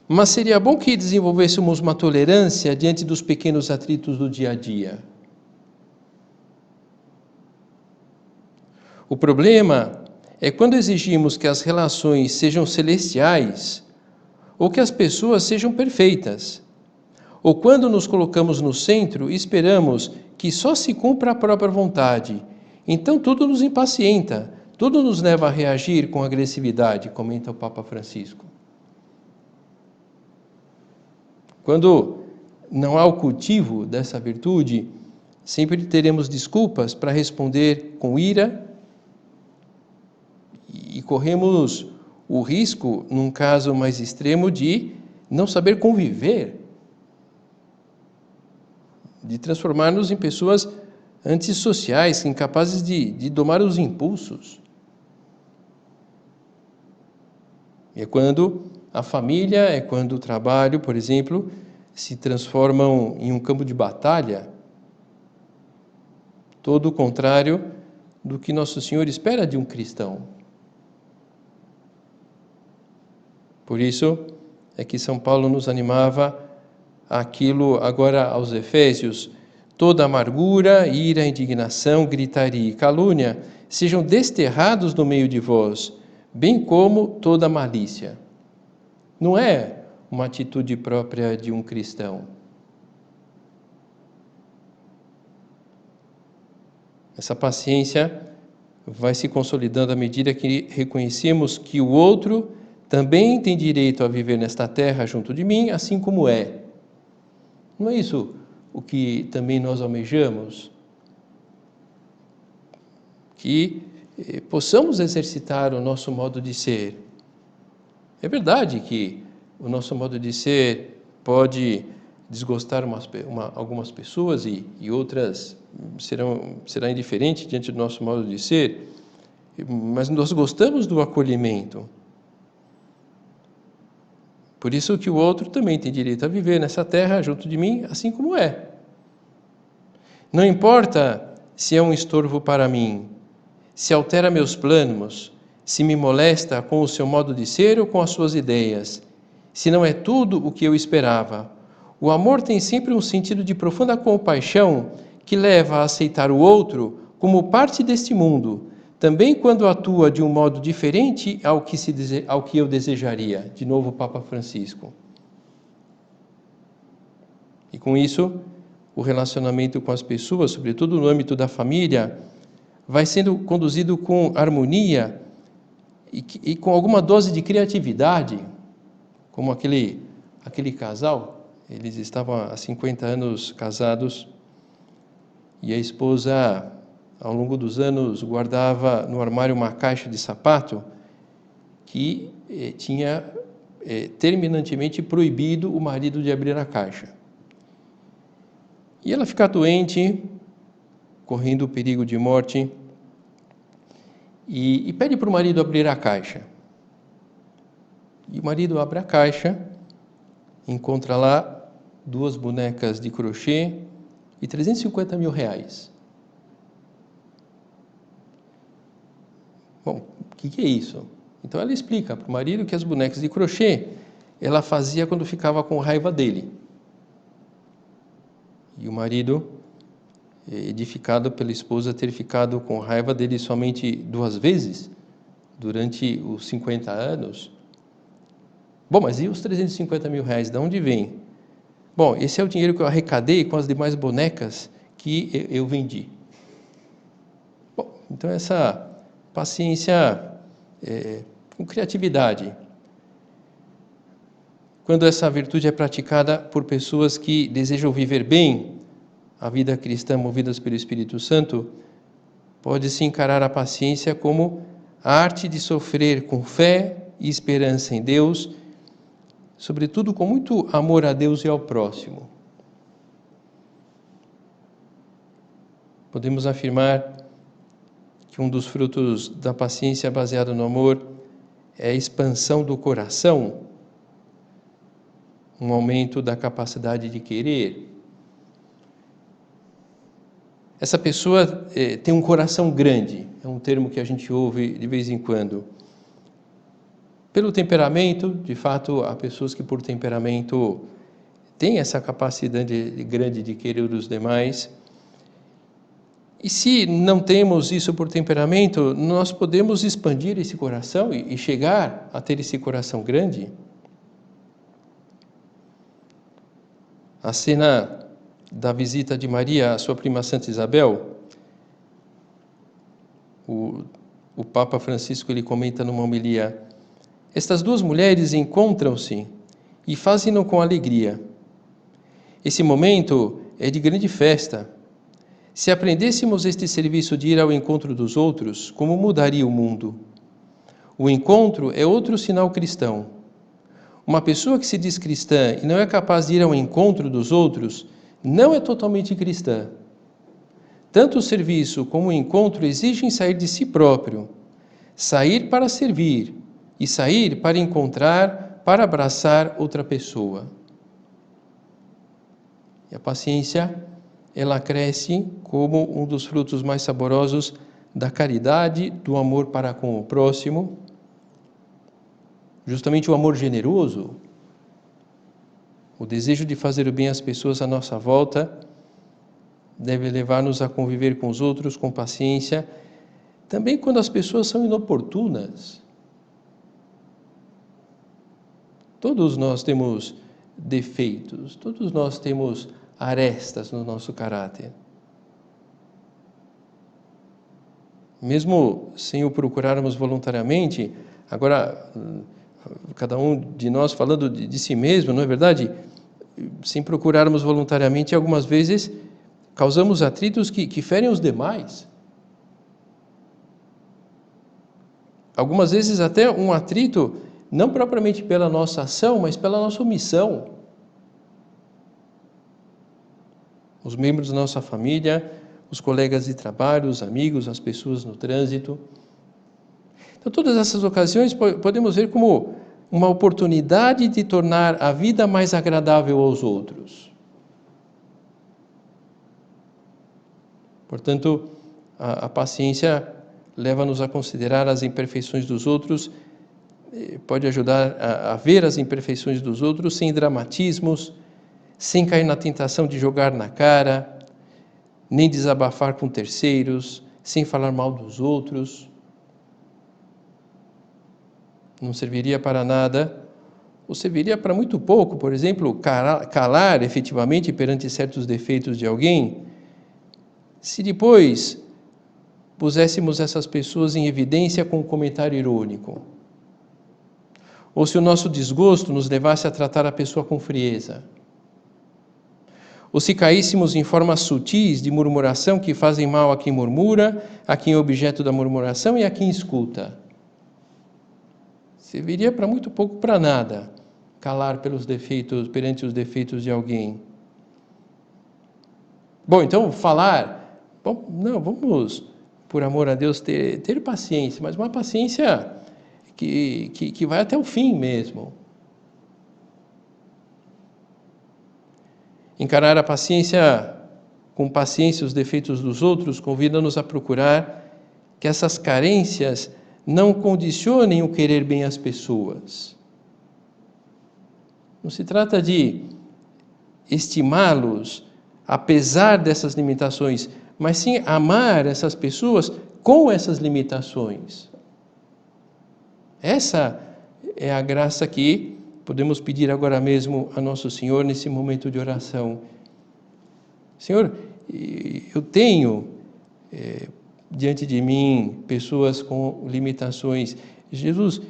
Mas seria bom que desenvolvêssemos uma tolerância diante dos pequenos atritos do dia a dia. O problema é quando exigimos que as relações sejam celestiais ou que as pessoas sejam perfeitas, ou quando nos colocamos no centro e esperamos que só se cumpra a própria vontade. Então tudo nos impacienta, tudo nos leva a reagir com agressividade, comenta o Papa Francisco. Quando não há o cultivo dessa virtude, sempre teremos desculpas para responder com ira e corremos o risco, num caso mais extremo, de não saber conviver, de transformar-nos em pessoas antissociais, incapazes de domar os impulsos. É quando a família, é quando o trabalho, por exemplo, se transformam em um campo de batalha, todo o contrário do que Nosso Senhor espera de um cristão. Por isso é que São Paulo nos animava aquilo agora aos Efésios: toda amargura, ira, indignação, gritaria e calúnia sejam desterrados do meio de vós, bem como toda malícia. Não é uma atitude própria de um cristão. Essa paciência vai se consolidando à medida que reconhecemos que o outro também tem direito a viver nesta terra junto de mim, assim como é. Não é isso o que também nós almejamos? Que possamos exercitar o nosso modo de ser. É verdade que o nosso modo de ser pode desgostar algumas pessoas e outras será indiferente diante do nosso modo de ser, mas nós gostamos do acolhimento. Por isso que o outro também tem direito a viver nessa terra junto de mim, assim como é. Não importa se é um estorvo para mim, se altera meus planos, se me molesta com o seu modo de ser ou com as suas ideias, se não é tudo o que eu esperava. O amor tem sempre um sentido de profunda compaixão que leva a aceitar o outro como parte deste mundo, também quando atua de um modo diferente ao que eu desejaria. De novo, Papa Francisco. E com isso, o relacionamento com as pessoas, sobretudo no âmbito da família, vai sendo conduzido com harmonia e com alguma dose de criatividade, como aquele casal. Eles estavam há 50 anos casados e a esposa, ao longo dos anos, guardava no armário uma caixa de sapato que tinha terminantemente proibido o marido de abrir a caixa. E ela fica doente, correndo o perigo de morte, e pede para o marido abrir a caixa. E o marido abre a caixa, encontra lá 2 bonecas de crochê e R$350 mil. Bom, o que é isso? Então ela explica para o marido que as bonecas de crochê ela fazia quando ficava com raiva dele. E o marido, edificado pela esposa ter ficado com raiva dele somente 2 vezes durante os 50 anos. Bom, mas e os R$350 mil? De onde vem? Bom, esse é o dinheiro que eu arrecadei com as demais bonecas que eu vendi. Bom, então essa paciência com criatividade. Quando essa virtude é praticada por pessoas que desejam viver bem a vida cristã movidas pelo Espírito Santo, pode-se encarar a paciência como a arte de sofrer com fé e esperança em Deus, sobretudo com muito amor a Deus e ao próximo. Podemos afirmar que um dos frutos da paciência baseada no amor é a expansão do coração, um aumento da capacidade de querer. Essa pessoa tem um coração grande, é um termo que a gente ouve de vez em quando. Pelo temperamento, de fato, há pessoas que por temperamento têm essa capacidade grande de querer os demais. E se não temos isso por temperamento, nós podemos expandir esse coração e chegar a ter esse coração grande. A cena da visita de Maria à sua prima Santa Isabel, o Papa Francisco ele comenta numa homilia: estas 2 mulheres encontram-se e fazem-no com alegria. Esse momento é de grande festa. Se aprendêssemos este serviço de ir ao encontro dos outros, como mudaria o mundo? O encontro é outro sinal cristão. Uma pessoa que se diz cristã e não é capaz de ir ao encontro dos outros, não é totalmente cristã. Tanto o serviço como o encontro exigem sair de si próprio, sair para servir e sair para encontrar, para abraçar outra pessoa. E a paciência, ela cresce como um dos frutos mais saborosos da caridade, do amor para com o próximo, justamente o amor generoso, o desejo de fazer o bem às pessoas à nossa volta, deve levar-nos a conviver com os outros com paciência, também quando as pessoas são inoportunas. Todos nós temos defeitos, todos nós temos arestas no nosso caráter. Mesmo sem o procurarmos voluntariamente, agora, cada um de nós falando de si mesmo, não é verdade? Sem procurarmos voluntariamente, algumas vezes causamos atritos que ferem os demais. Algumas vezes até um atrito, não propriamente pela nossa ação, mas pela nossa omissão. os membros da nossa família, os colegas de trabalho, os amigos, as pessoas no trânsito. Então, todas essas ocasiões podemos ver como uma oportunidade de tornar a vida mais agradável aos outros. Portanto, a paciência leva-nos a considerar as imperfeições dos outros, pode ajudar a ver as imperfeições dos outros sem dramatismos, sem cair na tentação de jogar na cara, nem desabafar com terceiros, sem falar mal dos outros. Não serviria para nada, ou serviria para muito pouco, por exemplo, calar efetivamente perante certos defeitos de alguém, se depois puséssemos essas pessoas em evidência com um comentário irônico. Ou se o nosso desgosto nos levasse a tratar a pessoa com frieza. Ou se caíssemos em formas sutis de murmuração que fazem mal a quem murmura, a quem é objeto da murmuração e a quem escuta. Serviria para muito pouco, para nada, calar perante os defeitos de alguém. Bom, então falar, vamos, por amor a Deus, ter paciência, mas uma paciência que vai até o fim mesmo. Encarar a paciência, com paciência os defeitos dos outros, convida-nos a procurar que essas carências não condicionem o querer bem às pessoas. Não se trata de estimá-los apesar dessas limitações, mas sim amar essas pessoas com essas limitações. Essa é a graça que podemos pedir agora mesmo a Nosso Senhor nesse momento de oração. Senhor, eu tenho diante de mim pessoas com limitações. Jesus,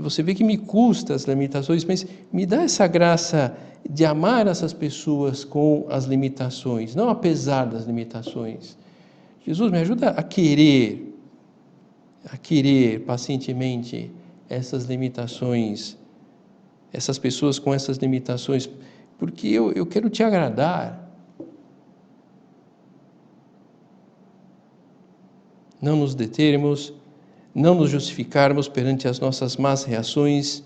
você vê que me custa as limitações, mas me dá essa graça de amar essas pessoas com as limitações, não apesar das limitações. Jesus, me ajuda a querer pacientemente essas limitações, essas pessoas com essas limitações, porque eu quero te agradar. Não nos determos, não nos justificarmos perante as nossas más reações,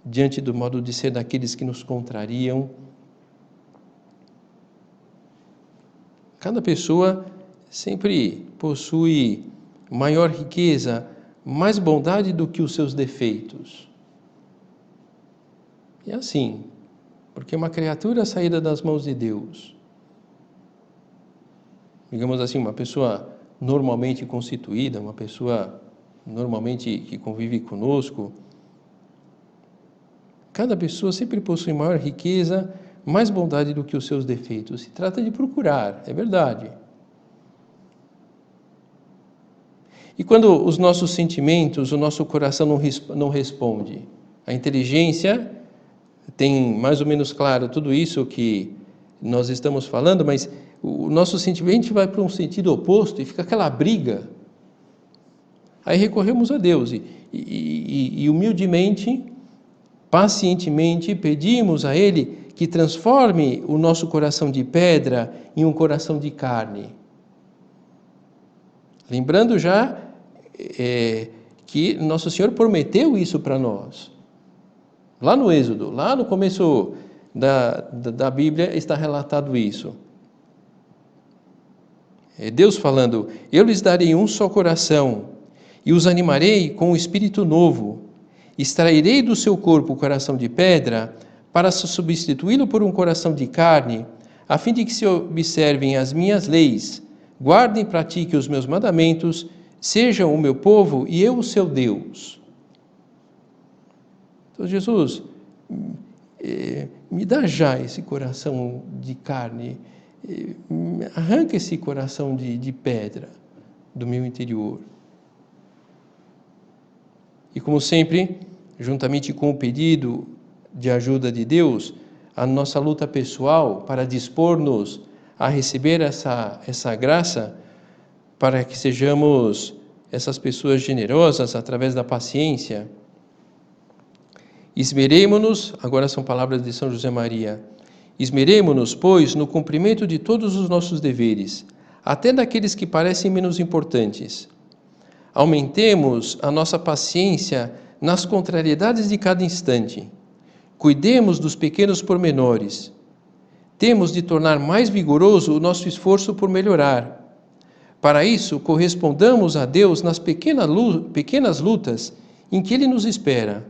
diante do modo de ser daqueles que nos contrariam. Cada pessoa sempre possui maior riqueza, mais bondade do que os seus defeitos. E é assim, porque é uma criatura saída das mãos de Deus. Digamos assim, uma pessoa normalmente constituída, uma pessoa normalmente que convive conosco, cada pessoa sempre possui maior riqueza, mais bondade do que os seus defeitos. Se trata de procurar, é verdade. E quando os nossos sentimentos, o nosso coração não responde, a inteligência tem mais ou menos claro tudo isso que nós estamos falando, mas o nosso sentimento vai para um sentido oposto e fica aquela briga. Aí recorremos a Deus e humildemente, pacientemente pedimos a Ele que transforme o nosso coração de pedra em um coração de carne. Lembrando já que Nosso Senhor prometeu isso para nós. Lá no Êxodo, lá no começo da Bíblia está relatado isso. É Deus falando: eu lhes darei um só coração e os animarei com um espírito novo. Extrairei do seu corpo o coração de pedra para substituí-lo por um coração de carne, a fim de que se observem as minhas leis, guardem e pratiquem os meus mandamentos, sejam o meu povo e eu o seu Deus. Então, Jesus, me dá já esse coração de carne, arranca esse coração de pedra do meu interior. E como sempre, juntamente com o pedido de ajuda de Deus, a nossa luta pessoal para dispor-nos a receber essa graça, para que sejamos essas pessoas generosas através da paciência. Esmeremo-nos, agora são palavras de São José Maria, Esmeremo-nos, pois, no cumprimento de todos os nossos deveres, até daqueles que parecem menos importantes. Aumentemos a nossa paciência nas contrariedades de cada instante. Cuidemos dos pequenos pormenores. Temos de tornar mais vigoroso o nosso esforço por melhorar. Para isso, correspondamos a Deus nas pequenas lutas em que Ele nos espera.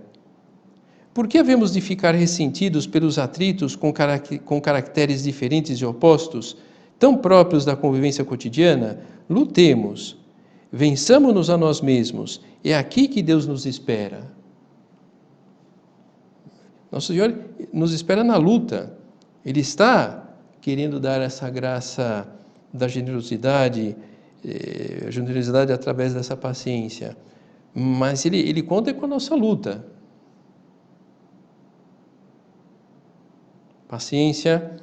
Por que havemos de ficar ressentidos pelos atritos com caracteres diferentes e opostos, tão próprios da convivência cotidiana? Lutemos. Vençamo-nos a nós mesmos. É aqui que Deus nos espera. Nosso Senhor nos espera na luta. Ele está querendo dar essa graça da generosidade, a generosidade através dessa paciência. Mas Ele conta com a nossa luta. Paciência,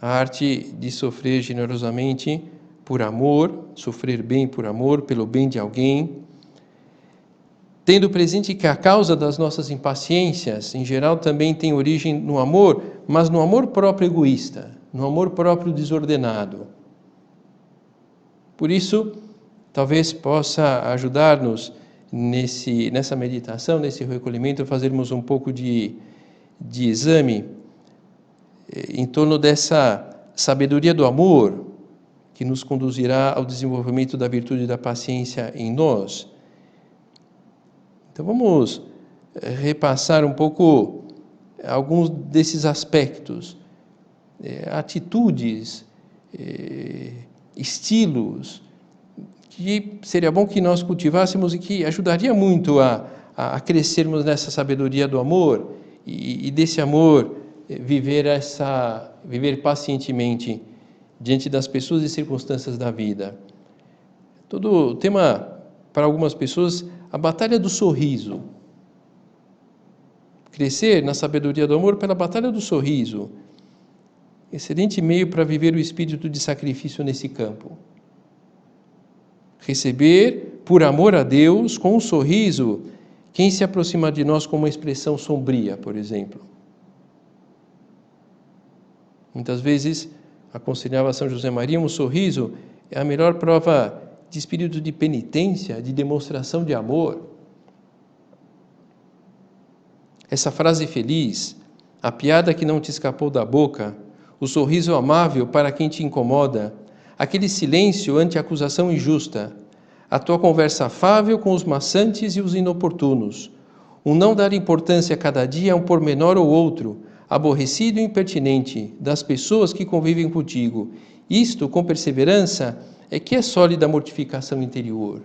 a arte de sofrer generosamente por amor, sofrer bem por amor, pelo bem de alguém. Tendo presente que a causa das nossas impaciências, em geral, também tem origem no amor, mas no amor próprio egoísta, no amor próprio desordenado. Por isso, talvez possa ajudar-nos nessa meditação, nesse recolhimento, a fazermos um pouco de exame em torno dessa sabedoria do amor que nos conduzirá ao desenvolvimento da virtude da paciência em nós. Então vamos repassar um pouco alguns desses aspectos, atitudes, estilos, que seria bom que nós cultivássemos e que ajudaria muito a crescermos nessa sabedoria do amor e desse amor viver pacientemente diante das pessoas e circunstâncias da vida. Todo o tema, para algumas pessoas, a batalha do sorriso. Crescer na sabedoria do amor pela batalha do sorriso. Excelente meio para viver o espírito de sacrifício nesse campo. Receber, por amor a Deus, com um sorriso, quem se aproxima de nós com uma expressão sombria, por exemplo. Muitas vezes, aconselhava São José Maria, um sorriso é a melhor prova de espírito de penitência, de demonstração de amor. Essa frase feliz, a piada que não te escapou da boca, o sorriso amável para quem te incomoda, aquele silêncio ante a acusação injusta, a tua conversa afável com os maçantes e os inoportunos, o não dar importância a cada dia a um pormenor ou outro, aborrecido e impertinente, das pessoas que convivem contigo. Isto, com perseverança, é que é sólida a mortificação interior.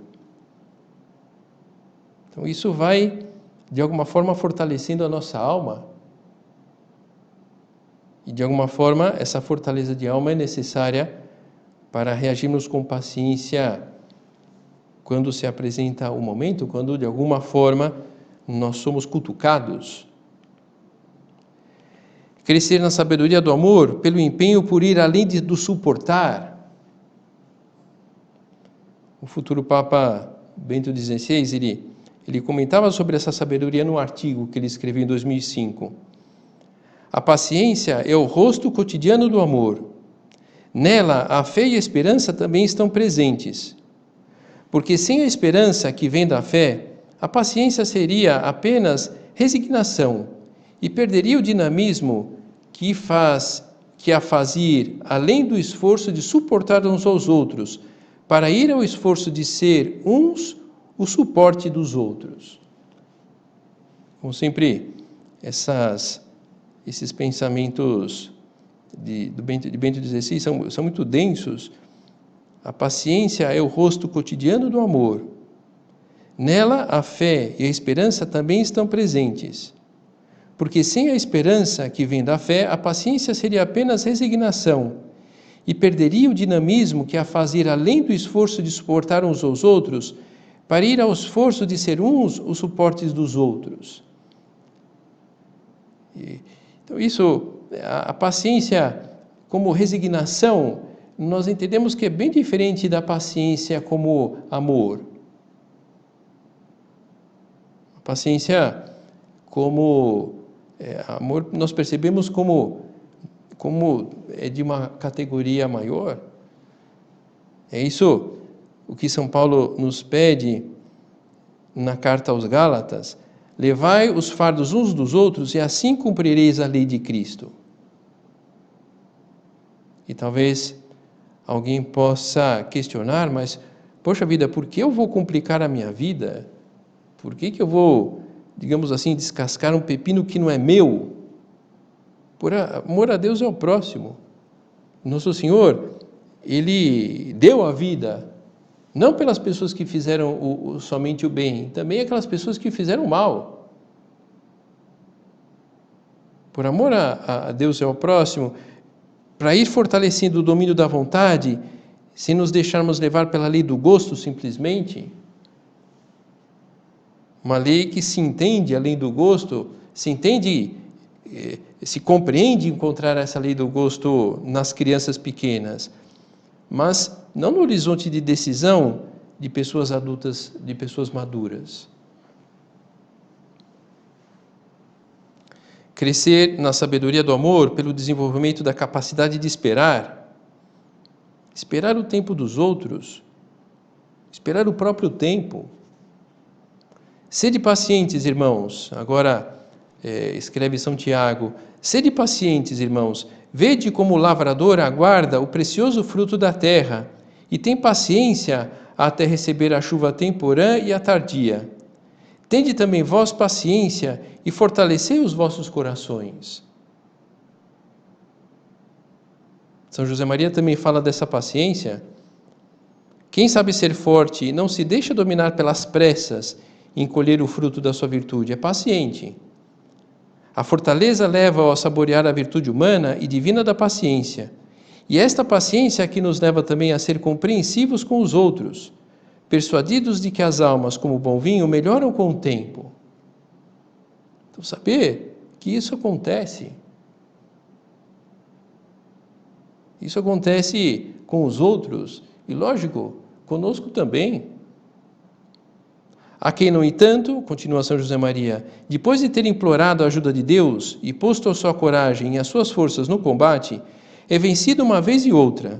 Então, isso vai, de alguma forma, fortalecendo a nossa alma. E, de alguma forma, essa fortaleza de alma é necessária para reagirmos com paciência quando se apresenta o momento, quando, de alguma forma, nós somos cutucados. Crescer na sabedoria do amor pelo empenho por ir além do suportar. O futuro Papa Bento XVI, ele comentava sobre essa sabedoria num artigo que ele escreveu em 2005. A paciência é o rosto cotidiano do amor. Nela, a fé e a esperança também estão presentes. Porque sem a esperança que vem da fé, a paciência seria apenas resignação, e perderia o dinamismo que a faz ir além do esforço de suportar uns aos outros, para ir ao esforço de ser uns o suporte dos outros. Como sempre, esses pensamentos de Bento XVI são muito densos. A paciência é o rosto cotidiano do amor. Nela, a fé e a esperança também estão presentes. Porque sem a esperança que vem da fé, a paciência seria apenas resignação e perderia o dinamismo que a faz ir além do esforço de suportar uns aos outros, para ir ao esforço de ser uns os suportes dos outros. Então, a paciência como resignação, nós entendemos que é bem diferente da paciência como amor. A paciência como amor, nós percebemos como como é de uma categoria maior. É isso o que São Paulo nos pede na carta aos Gálatas: levai os fardos uns dos outros e assim cumprireis a lei de Cristo. E talvez alguém possa questionar, mas, poxa vida, por que eu vou complicar a minha vida? Por que eu vou, digamos assim, descascar um pepino que não é meu? Por amor a Deus é o próximo. Nosso Senhor, Ele deu a vida, não pelas pessoas que fizeram somente o bem, também aquelas pessoas que fizeram o mal. Por amor a Deus é o próximo, para ir fortalecendo o domínio da vontade, sem nos deixarmos levar pela lei do gosto simplesmente, uma lei que se entende, além do gosto, se entende, se compreende encontrar essa lei do gosto nas crianças pequenas, mas não no horizonte de decisão de pessoas adultas, de pessoas maduras. Crescer na sabedoria do amor pelo desenvolvimento da capacidade de esperar o tempo dos outros, esperar o próprio tempo. Sede pacientes, irmãos. Agora, escreve São Tiago: sede pacientes, irmãos. Vede como o lavrador aguarda o precioso fruto da terra e tem paciência até receber a chuva temporã e a tardia. Tende também vós paciência e fortalecei os vossos corações. São José Maria também fala dessa paciência. Quem sabe ser forte e não se deixa dominar pelas pressas em colher o fruto da sua virtude é paciente. A fortaleza leva-o a saborear a virtude humana e divina da paciência. E esta paciência é que nos leva também a ser compreensivos com os outros, persuadidos de que as almas, como bom vinho, melhoram com o tempo. Então, saber que isso acontece. Isso acontece com os outros e, lógico, conosco também. A quem, no entanto, continua São José Maria, depois de ter implorado a ajuda de Deus e posto a sua coragem e as suas forças no combate, é vencido uma vez e outra.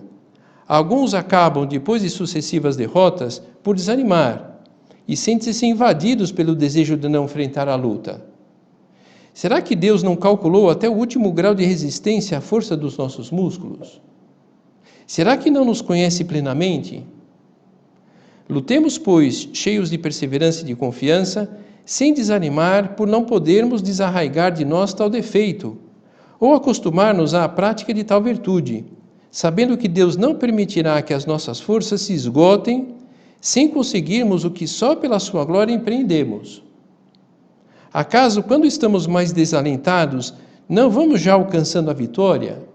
Alguns acabam, depois de sucessivas derrotas, por desanimar e sentem-se invadidos pelo desejo de não enfrentar a luta. Será que Deus não calculou até o último grau de resistência à força dos nossos músculos? Será que não nos conhece plenamente? Lutemos, pois, cheios de perseverança e de confiança, sem desanimar por não podermos desarraigar de nós tal defeito, ou acostumar-nos à prática de tal virtude, sabendo que Deus não permitirá que as nossas forças se esgotem sem conseguirmos o que só pela sua glória empreendemos. Acaso, quando estamos mais desalentados, não vamos já alcançando a vitória?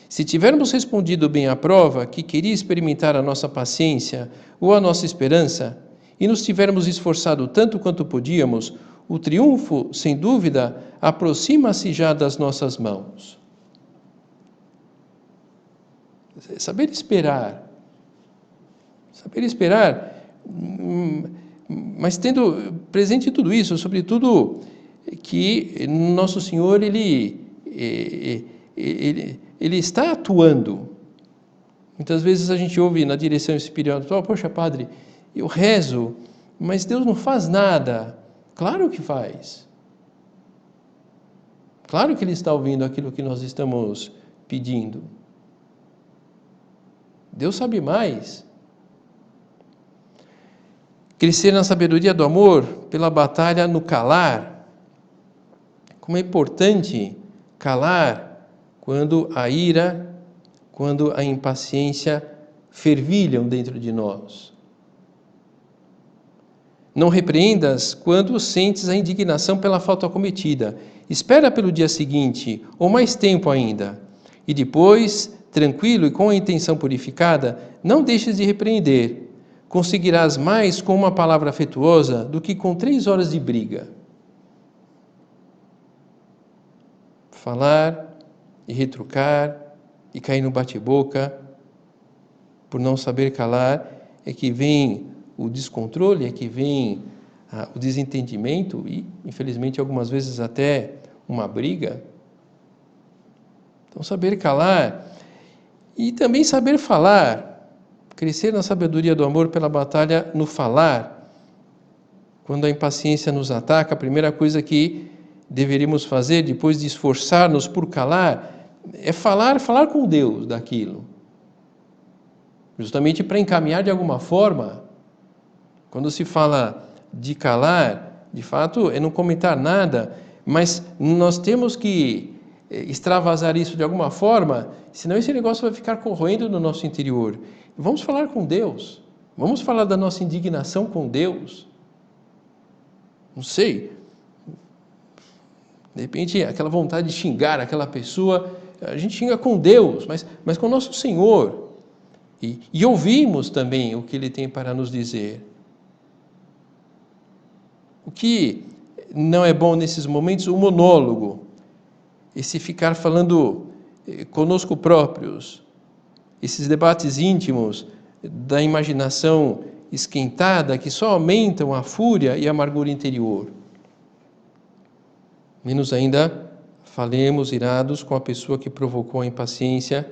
Se tivermos respondido bem à prova que queria experimentar a nossa paciência ou a nossa esperança, e nos tivermos esforçado tanto quanto podíamos, o triunfo, sem dúvida, aproxima-se já das nossas mãos. Saber esperar, mas tendo presente tudo isso, sobretudo que Nosso Senhor, Ele está atuando. Muitas vezes a gente ouve na direção espiritual: poxa, padre, eu rezo, mas Deus não faz nada. Claro que faz. Claro que Ele está ouvindo aquilo que nós estamos pedindo. Deus sabe mais. Crescer na sabedoria do amor pela batalha no calar. Como é importante calar quando a ira, quando a impaciência fervilham dentro de nós. Não repreendas quando sentes a indignação pela falta cometida. Espera pelo dia seguinte, ou mais tempo ainda. E depois, tranquilo e com a intenção purificada, não deixes de repreender. Conseguirás mais com uma palavra afetuosa do que com 3 horas de briga. Falar e retrucar e cair no bate-boca, por não saber calar, é que vem o descontrole, é que vem o desentendimento e, infelizmente, algumas vezes até uma briga. Então, saber calar e também saber falar, crescer na sabedoria do amor pela batalha no falar. Quando a impaciência nos ataca, a primeira coisa que deveríamos fazer, depois de esforçar-nos por calar, é falar com Deus daquilo. Justamente para encaminhar de alguma forma. Quando se fala de calar, de fato, é não comentar nada, mas nós temos que extravasar isso de alguma forma, senão esse negócio vai ficar corroendo no nosso interior. Vamos falar com Deus. Vamos falar da nossa indignação com Deus. Não sei. De repente, aquela vontade de xingar aquela pessoa, a gente xinga com Deus, mas com o nosso Senhor. E ouvimos também o que Ele tem para nos dizer. O que não é bom nesses momentos? O monólogo. Esse ficar falando conosco próprios. Esses debates íntimos da imaginação esquentada que só aumentam a fúria e a amargura interior. Menos ainda, falemos irados com a pessoa que provocou a impaciência,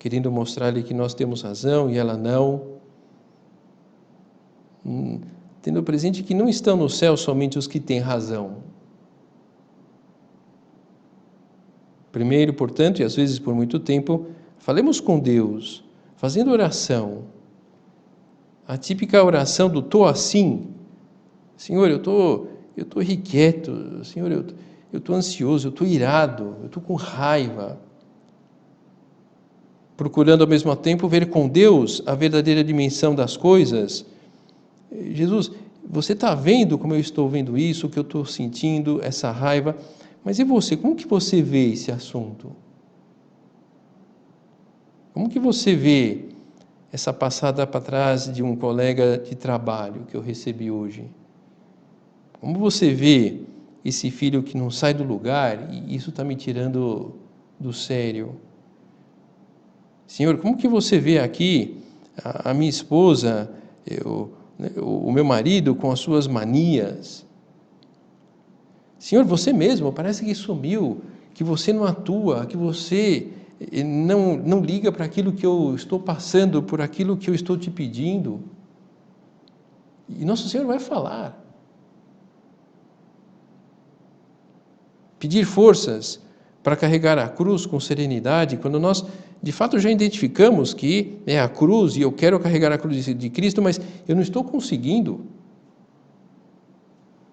querendo mostrar-lhe que nós temos razão e ela não. Tendo presente que não estão no céu somente os que têm razão. Primeiro, portanto, e às vezes por muito tempo, falemos com Deus, fazendo oração. A típica oração do "tô assim". Senhor, eu tô irrequieto. Senhor, eu tô ansioso, eu tô irado, eu tô com raiva. Procurando ao mesmo tempo ver com Deus a verdadeira dimensão das coisas. Jesus, você está vendo como eu estou vendo isso, o que eu estou sentindo, essa raiva, mas e você? Como que você vê esse assunto? Como que você vê essa passada para trás de um colega de trabalho que eu recebi hoje? Como você vê esse filho que não sai do lugar e isso está me tirando do sério? Senhor, como que você vê aqui a minha esposa, o meu marido com as suas manias? Senhor, você mesmo parece que sumiu, que você não atua, que você não liga para aquilo que eu estou passando, por aquilo que eu estou te pedindo. E nosso Senhor vai falar. Pedir forças para carregar a cruz com serenidade, quando nós de fato já identificamos que é a cruz e eu quero carregar a cruz de Cristo, mas eu não estou conseguindo.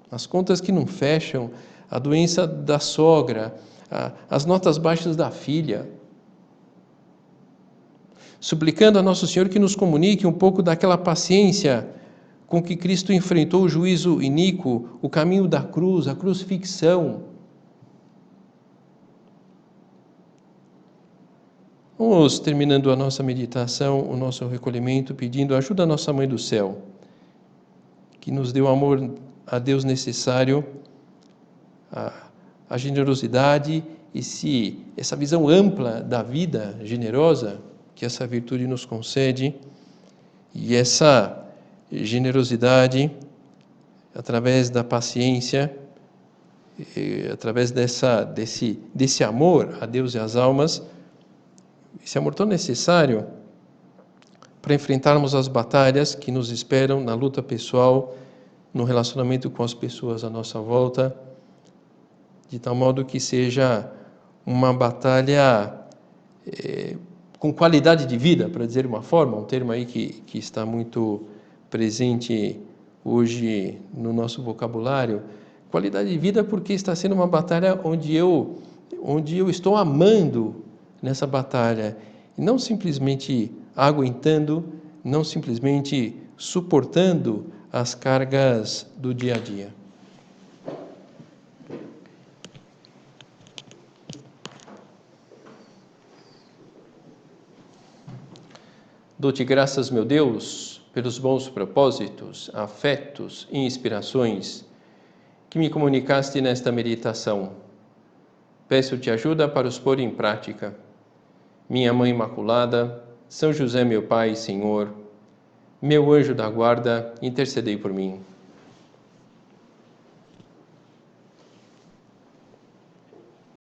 As contas que não fecham, a doença da sogra, as notas baixas da filha. Suplicando a Nosso Senhor que nos comunique um pouco daquela paciência com que Cristo enfrentou o juízo iníquo, o caminho da cruz, a crucifixão. Vamos terminando a nossa meditação, o nosso recolhimento, pedindo ajuda à nossa Mãe do Céu, que nos dê o amor a Deus necessário, a generosidade, essa visão ampla da vida generosa que essa virtude nos concede, e essa generosidade, através da paciência, através desse amor a Deus e às almas, esse amor tão necessário para enfrentarmos as batalhas que nos esperam na luta pessoal, no relacionamento com as pessoas à nossa volta, de tal modo que seja uma batalha com qualidade de vida, para dizer uma forma, um termo aí que está muito presente hoje no nosso vocabulário. Qualidade de vida porque está sendo uma batalha onde eu estou amando nessa batalha, e não simplesmente aguentando, não simplesmente suportando as cargas do dia a dia. Dou-te graças, meu Deus, pelos bons propósitos, afetos e inspirações que me comunicaste nesta meditação. Peço-te ajuda para os pôr em prática. Minha Mãe Imaculada, São José, meu Pai e Senhor, meu anjo da guarda, intercedei por mim.